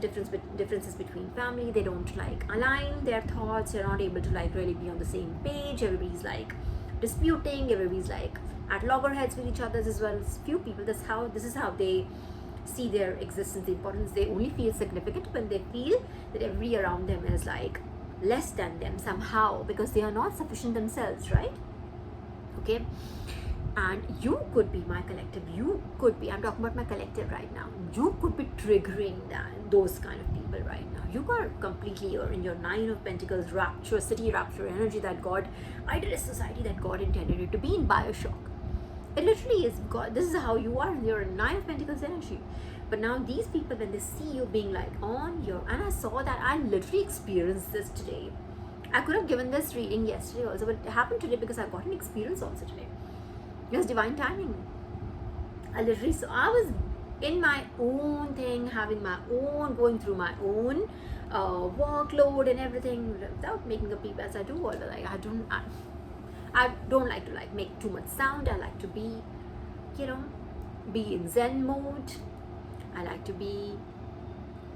differences between family. They don't like align their thoughts. They're not able to like really be on the same page. Everybody's like disputing. Everybody's like at loggerheads with each other as well as few people. This is how they see their existence, the importance. They only feel significant when they feel that everybody around them is like less than them somehow, because they are not sufficient themselves, right? Okay. And you could be my collective, you could be, I'm talking about my collective right now, you could be triggering those kind of people right now. You are completely, you're in your 9 of Pentacles rapture, city rapture energy that God, idealist society that God intended you to be in. Bioshock, it literally is God. This is how you are. You're in 9 of Pentacles energy. But now these people, when they see you being like on your, and I saw that, I literally experienced this today. I could have given this reading yesterday also, but it happened today because I got an experience also today. It was divine timing. I was in my own thing, having my own, going through my own workload and everything without making a peep, as I do all the like. I don't like to like make too much sound. I like to be, be in Zen mode. I like to be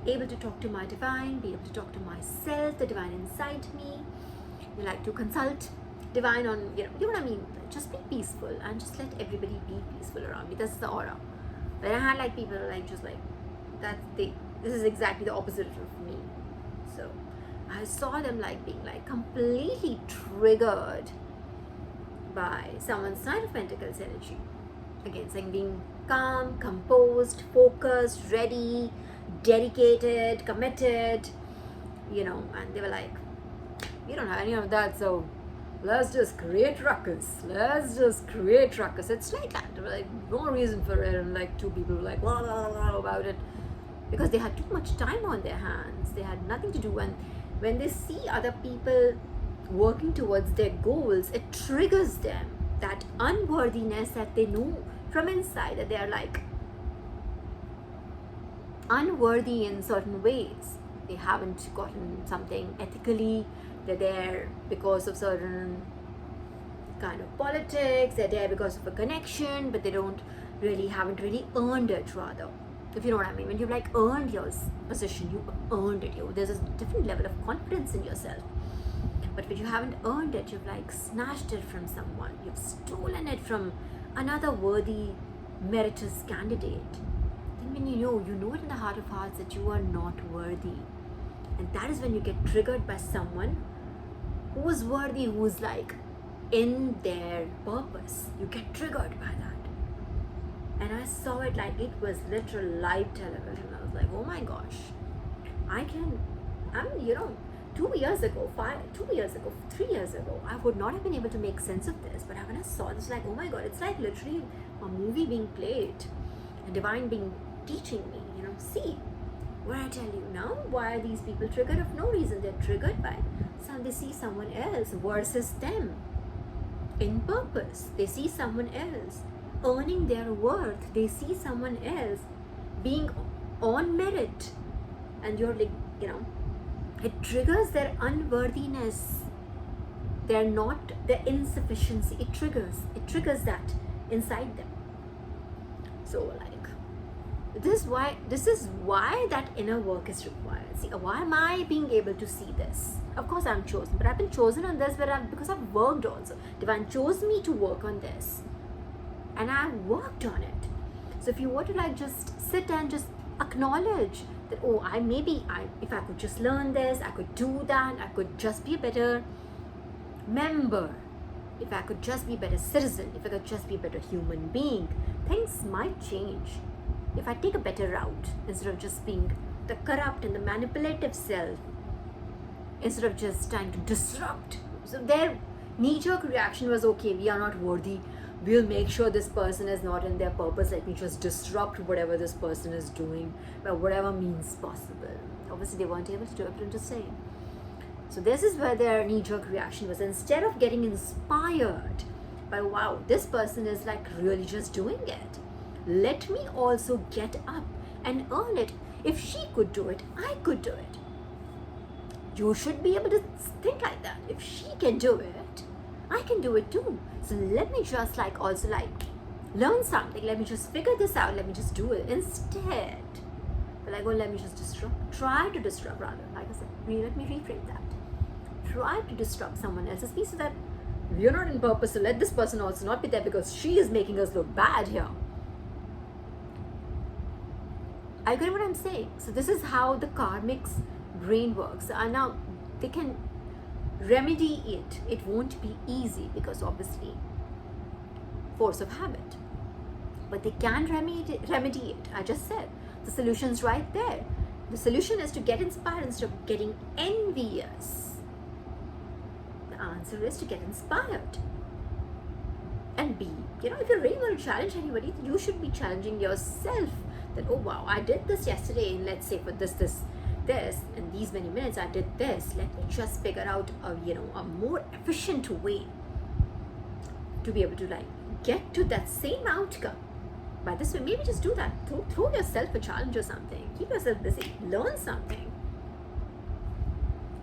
able to talk to my divine, be able to talk to myself, the divine inside me. I like to consult divine on, you know what I mean? Just be peaceful and just let everybody be peaceful around me. That's the aura. When I had like people like just like this is exactly the opposite of me. So I saw them like being like completely triggered by someone's 9 of Pentacles energy. Again, saying being calm, composed, focused, ready, dedicated, committed, and they were like, you don't have any of that, so let's just create ruckus. It's like that. There was like no reason for it, and like 2 people were like blah, blah, blah about it because they had too much time on their hands. They had nothing to do, and when they see other people working towards their goals, it triggers them, that unworthiness that they know from inside, that they are like unworthy in certain ways. They haven't gotten something ethically. They're there because of certain kind of politics. They're there because of a connection, but they haven't really earned it, rather. If you know what I mean. When you've like earned your position, you earned it. There's a different level of confidence in yourself. But when you haven't earned it, you've like snatched it from someone. You've stolen it from another worthy, meritorious candidate. Then when you know it in the heart of hearts that you are not worthy. And that is when you get triggered by someone who is worthy, who is like in their purpose. You get triggered by that. And I saw it like it was literal live television. I was like, oh my gosh, 2 years ago, 3 years ago, I would not have been able to make sense of this. But when I saw this, like, oh my God, it's like literally a movie being played and divine being teaching me, see, where I tell you now, why are these people triggered? Of no reason. They're triggered by they see someone else versus them in purpose. They see someone else earning their worth. They see someone else being on merit, and you're like, it triggers their unworthiness, their insufficiency. It triggers that inside them. So like, this is why that inner work is required. See, why am I being able to see this? Of course I'm chosen, but I've been chosen on this because I've worked also. Divine chose me to work on this, and I worked on it. So if you were to like just sit and just acknowledge that, if I could just learn this, I could do that, I could just be a better member, if I could just be a better citizen, if I could just be a better human being, things might change. If I take a better route, instead of just being the corrupt and the manipulative self, instead of just trying to disrupt. So their knee-jerk reaction was, okay, we are not worthy, we'll make sure this person is not in their purpose, let me just disrupt whatever this person is doing by whatever means possible. Obviously they weren't able to do it, but I'm just saying. So this is where their knee-jerk reaction was. Instead of getting inspired by, wow, this person is like really just doing it, let me also get up and earn it. If she could do it, I could do it. You should be able to think like that. If she can do it, I can do it too. So let me just also learn something. Let me just figure this out. Let me just do it. Instead, let me just disrupt. Try to disrupt, rather. Like I said, let me rephrase that. Try to disrupt someone else's peace so that We are not in purpose to let this person also not be there because she is making us look bad here. I get what I'm saying. So this is how the karmic's brain works. And now they can remedy it. It won't be easy because obviously force of habit. But they can remedy it. I just said the solution's right there. The solution is to get inspired instead of getting envious. The answer is to get inspired. And be, if you're really going to challenge anybody, you should be challenging yourself. That, oh wow, I did this yesterday, and let's say for this, and these many minutes I did this. Let me just figure out a more efficient way to be able to get to that same outcome. By this way, maybe just do that. Throw yourself a challenge or something. Keep yourself busy. Learn something.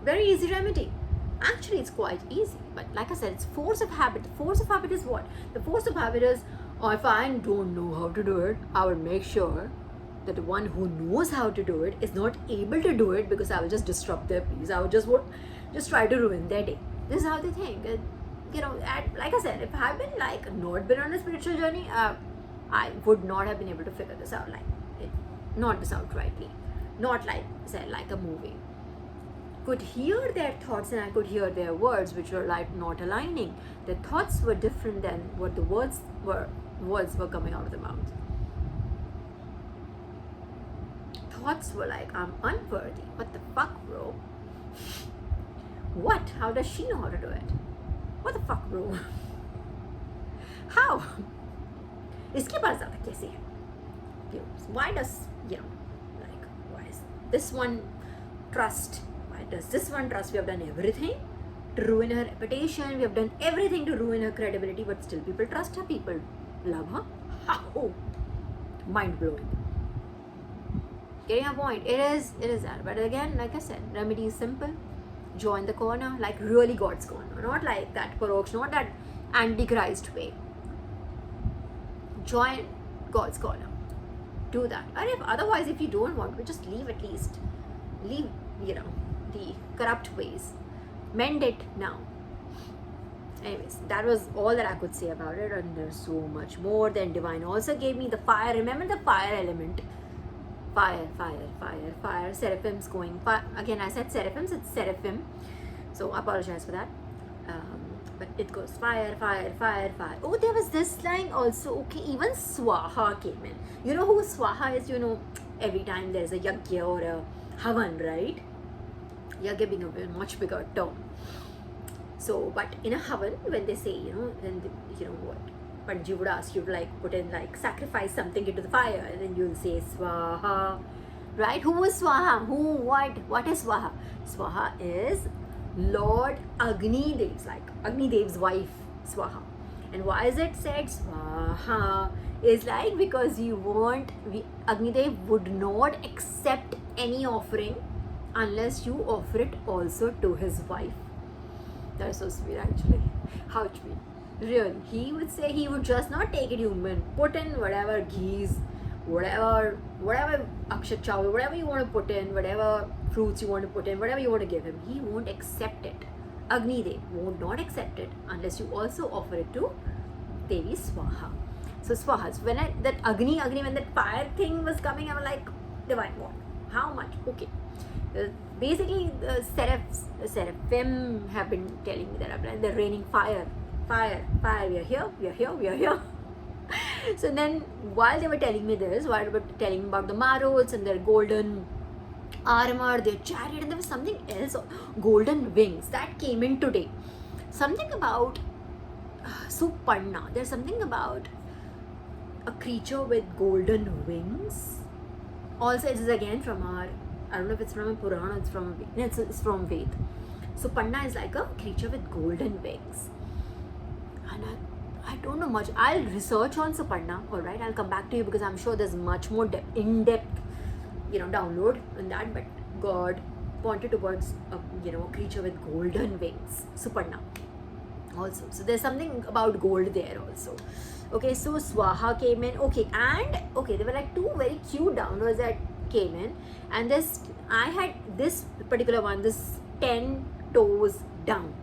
Very easy remedy. Actually, it's quite easy. But like I said, it's force of habit. The force of habit is what? The force of habit is, if I don't know how to do it, I will make sure that the one who knows how to do it is not able to do it because I will just disrupt their peace. I will just try to ruin their day. This is how they think. Like I said, if I've been not been on a spiritual journey, I would not have been able to figure this out not this out rightly. Not like a movie. Could hear their thoughts and I could hear their words, which were not aligning. Their thoughts were different than what the words were coming out of the mouth. Thoughts were I'm unworthy. What the fuck, bro? What? How does she know how to do it? What the fuck, bro? How? इसके पास ज़्यादा कैसे है? Why does why is this one trust? Why does this one trust? We have done everything to ruin her reputation. We have done everything to ruin her credibility, but still people trust her. People love her. How? Mind blowing. Getting a point. It is that. But again, like I said, remedy is simple. Join the corner, really God's corner, not like that Paroksh, not that Antichrist way. Join God's corner. Do that. And otherwise, if you don't want to, just leave at least. Leave, the corrupt ways. Mend it now. Anyways, that was all that I could say about it, and there's so much more. Then Divine also gave me the fire. Remember the fire element. Fire. Seraphim's going. Again, I said seraphims, it's seraphim. So I apologize for that. But it goes fire. Oh, there was this line also. Okay, even Swaha came in. You know who Swaha is? Every time there's a yagya or a havan, right? Yagya being a much bigger term. So, but in a havan, when they say, then what? Pandji would ask you to put in sacrifice something into the fire, and then you'll say Swaha, right? Who is Swaha? What is Swaha? Swaha is Lord Agni Dev's, Agni Dev's wife, Swaha. And why is it said Swaha? Is because Agni Dev would not accept any offering unless you offer it also to his wife. That's so sweet, actually. How sweet. Really. He would say he would just not take it. You put in whatever ghees, whatever akshat chawal, whatever you want to put in, whatever fruits you want to put in, whatever you want to give him, he won't accept it. Agni Dev won't not accept it unless you also offer it to Devi Swaha. So Swaha. So when that Agni, when that fire thing was coming, I was like, Divine, what? How much? Okay. Basically, the seraphim have been telling me that they're raining fire. We are here. So then, while they were telling me this, while they were telling me about the Maruts and their golden armor, their chariot, and there was something else, golden wings, that came in today. Something about Suparna. There's something about a creature with golden wings. Also, it is again from I don't know if it's from a Purana or it's from Ved. So Panna is like a creature with golden wings. And I don't know much. I'll research on Suparna, alright? I'll come back to you because I'm sure there's much more in-depth, download in that. But God pointed towards a creature with golden wings, Suparna. Also, so there's something about gold there also. Okay, so Swaha came in. Okay, there were two very cute downloads that came in, and I had this particular one, this 10 toes down.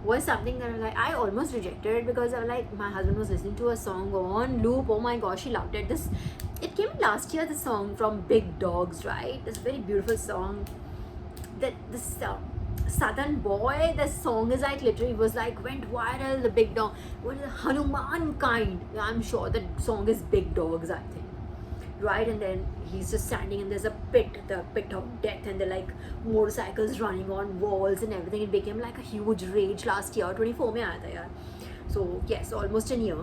was something that I almost rejected it, because I was like, my husband was listening to a song on loop. Oh my gosh, he loved it. It came last year, the song from Big Dogs, right? This very beautiful song. This Southern Boy, the song is like literally was like went viral. The Big Dog, what is the Hanuman kind? I'm sure the song is Big Dogs, I think, right? And then he's just standing and there's a pit, the pit of death, and they're like motorcycles running on walls and everything. It became like a huge rage last year. 24 में आया था यार. So yes, almost a year.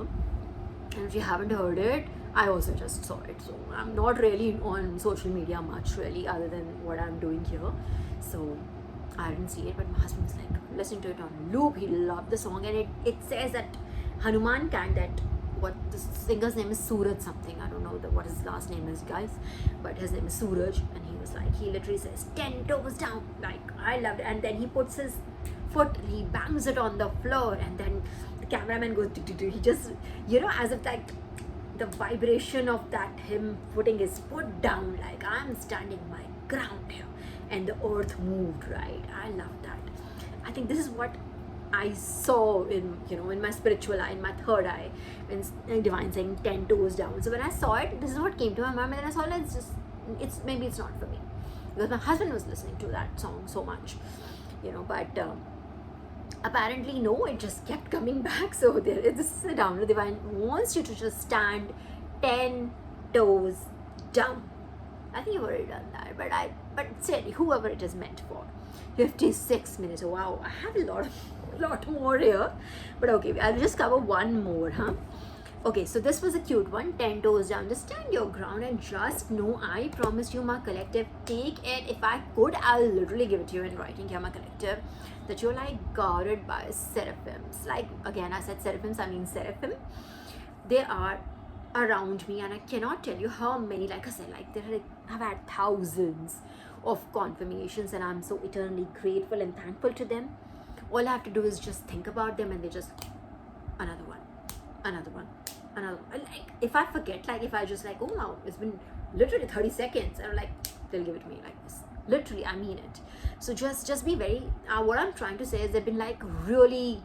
And if you haven't heard it, I also just saw it. So I'm not really on social media much really, other than what I'm doing here. So I didn't see it, but my husband was like listening to it on loop. He loved the song, and it says that Hanuman can, that what the singer's name is Suraj something. I don't know what his last name is, guys, but his name is Suraj, and he was like, he literally says 10 toes down. Like, I loved it. And then he puts his foot, he bangs it on the floor, and then the cameraman goes, he just, as if like the vibration of that, him putting his foot down, like I'm standing my ground here, and the earth moved, right? I love that. I think this is what I saw in my spiritual eye, in my third eye, in Divine saying 10 toes down. So when I saw it, this is what came to my mind, and then I saw it, maybe it's not for me, because my husband was listening to that song so much, but apparently no, it just kept coming back. So this is a download. Divine wants you to just stand 10 toes down. I think you've already done that, but still, whoever it is meant for. 56 minutes. Wow, I have a lot more here, but okay, I'll just cover one more, huh? Okay, so this was a cute one. 10 toes down. Just stand your ground and just know, I promised you, my collective, take it. If I could, I'll literally give it to you in writing here, my collective, that you're like guarded by seraphims. Like, again, I said seraphims, I mean seraphim. They are around me, and I cannot tell you how many. Like I said, like I've had thousands of confirmations, and I'm so eternally grateful and thankful to them. All I have to do is just think about them, and they just, another one. Like, if I forget, like if I just like, oh wow, it's been literally 30 seconds, and I'm like, they'll give it to me like this. Literally, I mean it. So just be very, what I'm trying to say is they've been like really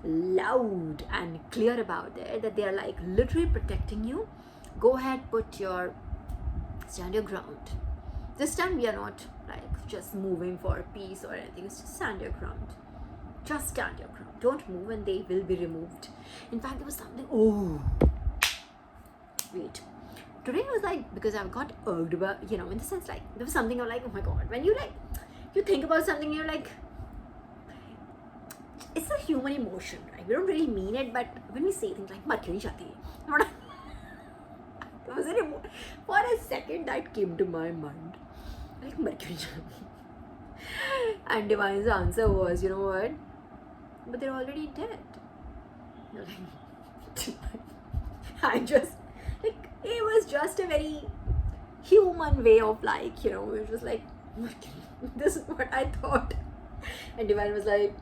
loud and clear about it, that they are like literally protecting you. Go ahead, stand your ground. This time we are not like just moving for peace or anything. It's just stand your ground. Just stand your ground. Don't move, and they will be removed. In fact, there was something, wait. Today I was like, because I've got irked about, in the sense like, there was something I'm like, oh my god, when you think about something, you're like, it's a human emotion, right? We don't really mean it, but when we say things like, "Mar kyun nahi chahti?" There was for a second that came to my mind, like, "Mar kyun nahi chahti?" And Divine's answer was, you know what? But they're already dead. You're like, it was just a very human way of like, it was just like, this is what I thought. And Divine was like,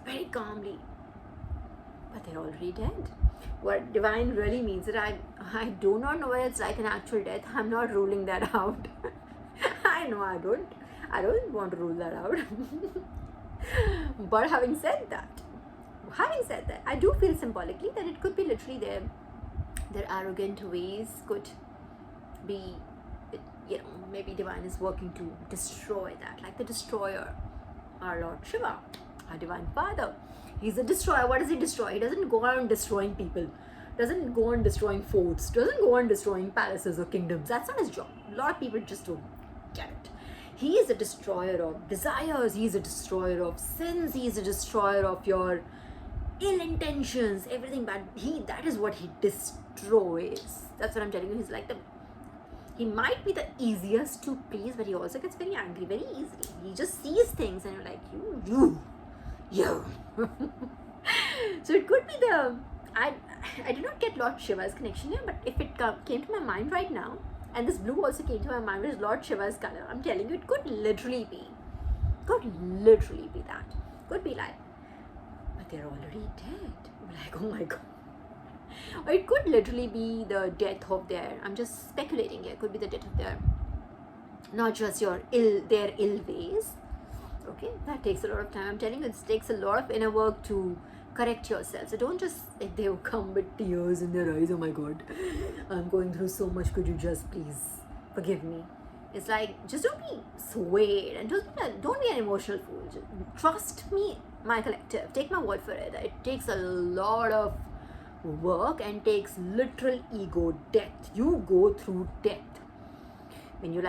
very calmly, but they're already dead. What Divine really means that I do not know whether it's like an actual death. I'm not ruling that out. I know I don't want to rule that out. But having said that, I do feel symbolically that it could be literally their arrogant ways could be, maybe Divine is working to destroy that, like the destroyer, our Lord Shiva, our Divine Father. He's a destroyer. What does he destroy? He doesn't go around destroying people, doesn't go on destroying forts, doesn't go on destroying palaces or kingdoms. That's not his job. A lot of people just don't get it. He is a destroyer of desires. He is a destroyer of sins. He is a destroyer of your ill intentions, everything bad. That is what he destroys. That's what I'm telling you. He's like he might be the easiest to please, but he also gets very angry very easily. He just sees things and you're like, you. So it could be I did not get Lord Shiva's connection here, but if it came to my mind right now, and this blue also came to my mind, which is Lord Shiva's color, I'm telling you, it could literally be that. Could be like, but they're already dead. I'm like, oh my god. Or it could literally be the death of I'm just speculating here, it could be the death of not just their ill ways. Okay, that takes a lot of time. I'm telling you, it takes a lot of inner work to correct yourself. So don't just, like, they will come with tears in their eyes. Oh my God, I'm going through so much. Could you just please forgive me? It's like, just don't be swayed and don't be an emotional fool. Just trust me, my collective. Take my word for it. It takes a lot of work and takes literal ego death. You go through death when you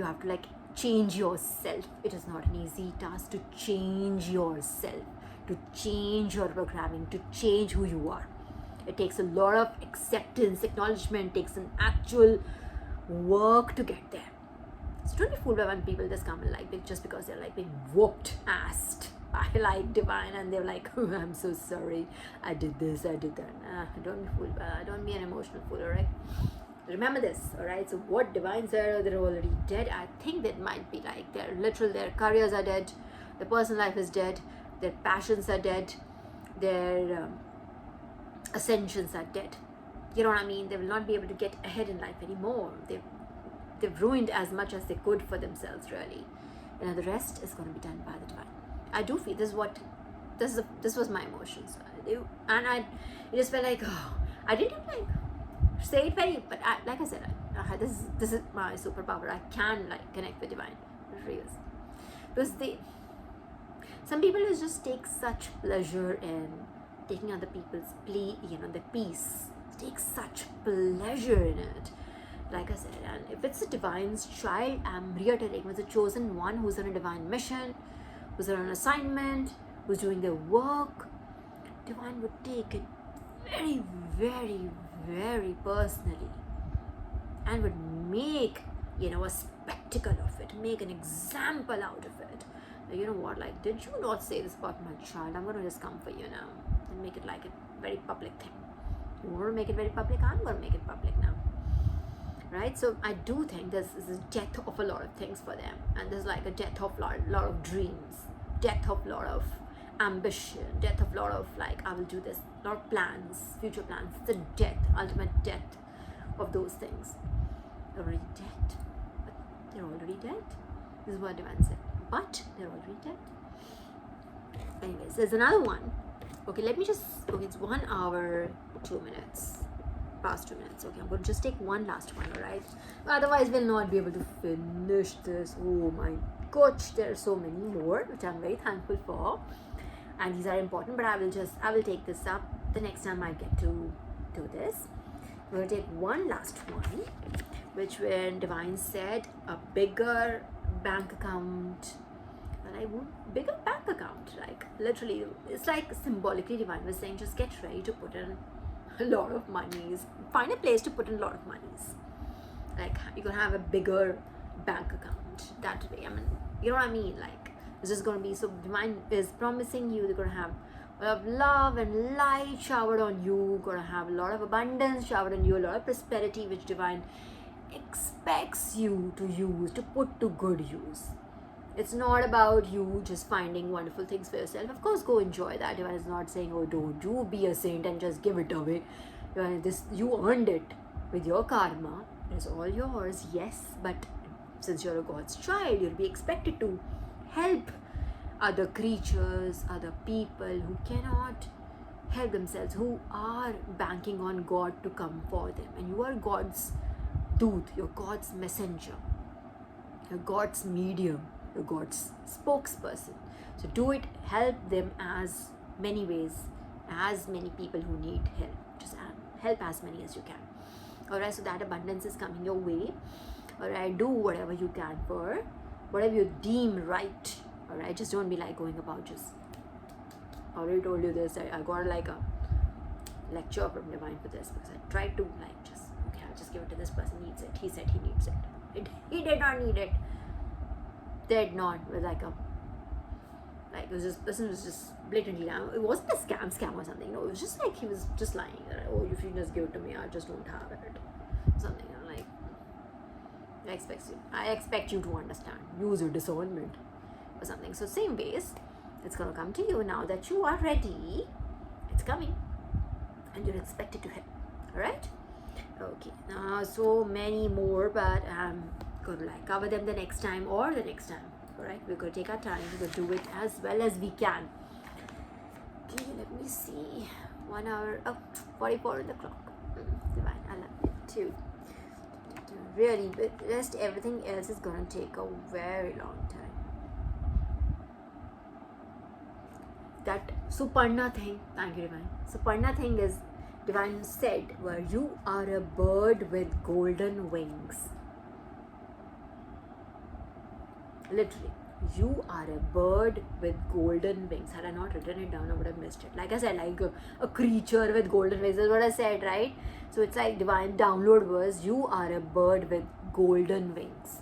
have to change yourself. It is not an easy task to change yourself, to change your programming, to change who you are. It takes a lot of acceptance, acknowledgement, takes an actual work to get there. So don't be fooled by when people just come and just because they're being whooped assed by divine, and they're like, oh, I'm so sorry, I did this, I did that. Don't be fooled by that. Don't be an emotional fool, alright? Remember this, alright? So what divine said, they're already dead. I think that might be their careers are dead, their personal life is dead, their passions are dead, their ascensions are dead. You know what I mean? They will not be able to get ahead in life anymore. They've ruined as much as they could for themselves, really. The rest is going to be done by the divine. I do feel this was my emotions, and it just felt like, oh, I didn't say it very, but like I said, this is my superpower. I can connect with divine. It really is. Because some people will just take such pleasure in taking other people's the peace. Take such pleasure in it. Like I said, and if it's a divine's child, I'm reiterating, it's a chosen one who's on a divine mission, who's on an assignment, who's doing their work, divine would take it very, very, very personally and would make a spectacle of it, make an example out of it. You know what, did you not say this about my child? I'm going to just come for you now and make it a very public thing. You want to make it very public? I'm going to make it public now. Right? So I do think this is a death of a lot of things for them, and there's a death of lot of dreams, death of lot of ambition, death of lot of I will do this, lot of plans, future plans. It's a death, ultimate death of those things. They're already dead. But they're already dead. This is what divine said. But they're already dead. Anyways, there's another one. Okay, it's 1 hour 2 minutes. Past 2 minutes. Okay, I'm going to just take one last one, alright? Otherwise, we'll not be able to finish this. Oh my gosh, there are so many more, which I'm very thankful for. And these are important, but I will take this up the next time I get to do this. We're going to take one last one, which when divine said a bigger bank account, bigger bank account, literally, it's symbolically divine was saying, just get ready to put in a lot of monies. Find a place to put in a lot of monies. You're gonna have a bigger bank account that way. I mean, you know what I mean? This is gonna be, so divine is promising you they're gonna have a lot of love and light showered on you. Gonna have a lot of abundance showered on you, a lot of prosperity, which divine expects you to use, to put to good use. It's not about you just finding wonderful things for yourself. Of course, go enjoy that. Divine is not saying, oh, don't you be a saint and just give it away. You earned it with your karma. It's all yours, yes. But since you're a God's child, you'll be expected to help other creatures, other people who cannot help themselves, who are banking on God to come for them. And you are God's dooth, you're God's messenger, you're God's medium, you're God's spokesperson. So do it, help them as many ways, as many people who need help. Just help as many as you can. Alright, so that abundance is coming your way. Alright, do whatever you can for whatever you deem right. Alright, just don't be going about just, I already told you this, I got a lecture from divine for this, because I tried to I'll just give it to this person, needs it, he said he needs it. He did not need it. Did not. It was it was just, person was just blatantly lying. It wasn't a scam or something. No, it was just he was just lying. Oh, if you just give it to me, I just don't have it. Something. I expect you to understand. Use your discernment or something. So same ways, it's gonna come to you now that you are ready. It's coming, and you're expected to help. All right. Okay. Now so many more, but I'm going to cover them the next time or the next time. All right, we're going to take our time. We're going to do it as well as we can. Okay, let me see. 1 hour, 44 on the clock. Divine, I love it too. Really, with rest, everything else is going to take a very long time. That Suparna thing, thank you, Divine. Suparna thing is, Divine said, where you are a bird with golden wings. Literally, you are a bird with golden wings. Had I not written it down, I would have missed it. Like I said, like a creature with golden wings is what I said, right? So it's like Divine download was, you are a bird with golden wings.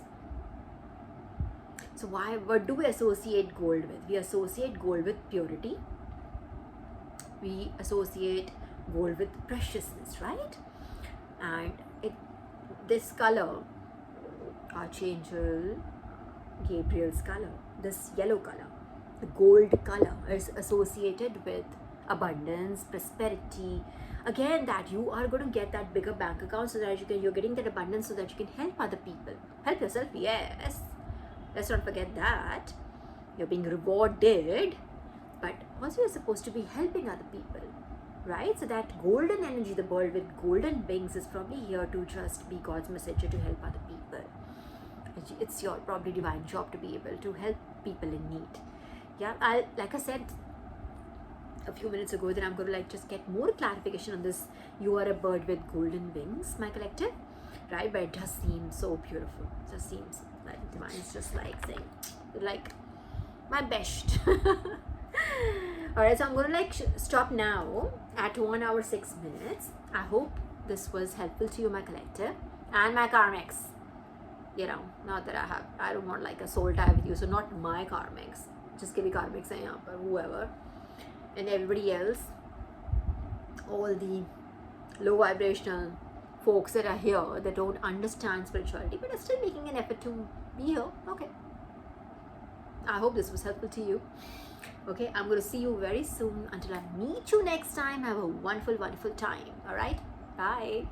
So what do we associate gold with? We associate gold with purity. We associate gold with preciousness, right? And this color, Archangel Gabriel's color, this yellow color, the gold color, is associated with abundance, prosperity. Again, that you are going to get that bigger bank account so that you're getting that abundance so that you can help other people. Help yourself, yes. Let's not forget that. You're being rewarded, but also you're supposed to be helping other people, right? So that golden energy, the bird with golden wings, is probably here to just be God's messenger to help other people. It's your probably divine job to be able to help people in need. Yeah, like I said a few minutes ago, that I'm going to just get more clarification on this. You are a bird with golden wings, my collective, right? But it does seem so beautiful. It just seems like divine is just like saying, like, my best. Alright, so I'm going to stop now at 1 hour 6 minutes. I hope this was helpful to you, my collective, and my karmics. You know, not that I don't want like a soul tie with you, so not my karmics. Just give me karmics and whoever. And everybody else, all the low vibrational folks that are here that don't understand spirituality but are still making an effort to be here. Okay. I hope this was helpful to you. Okay, I'm going to see you very soon. Until I meet you next time, have a wonderful, wonderful time. All right? Bye.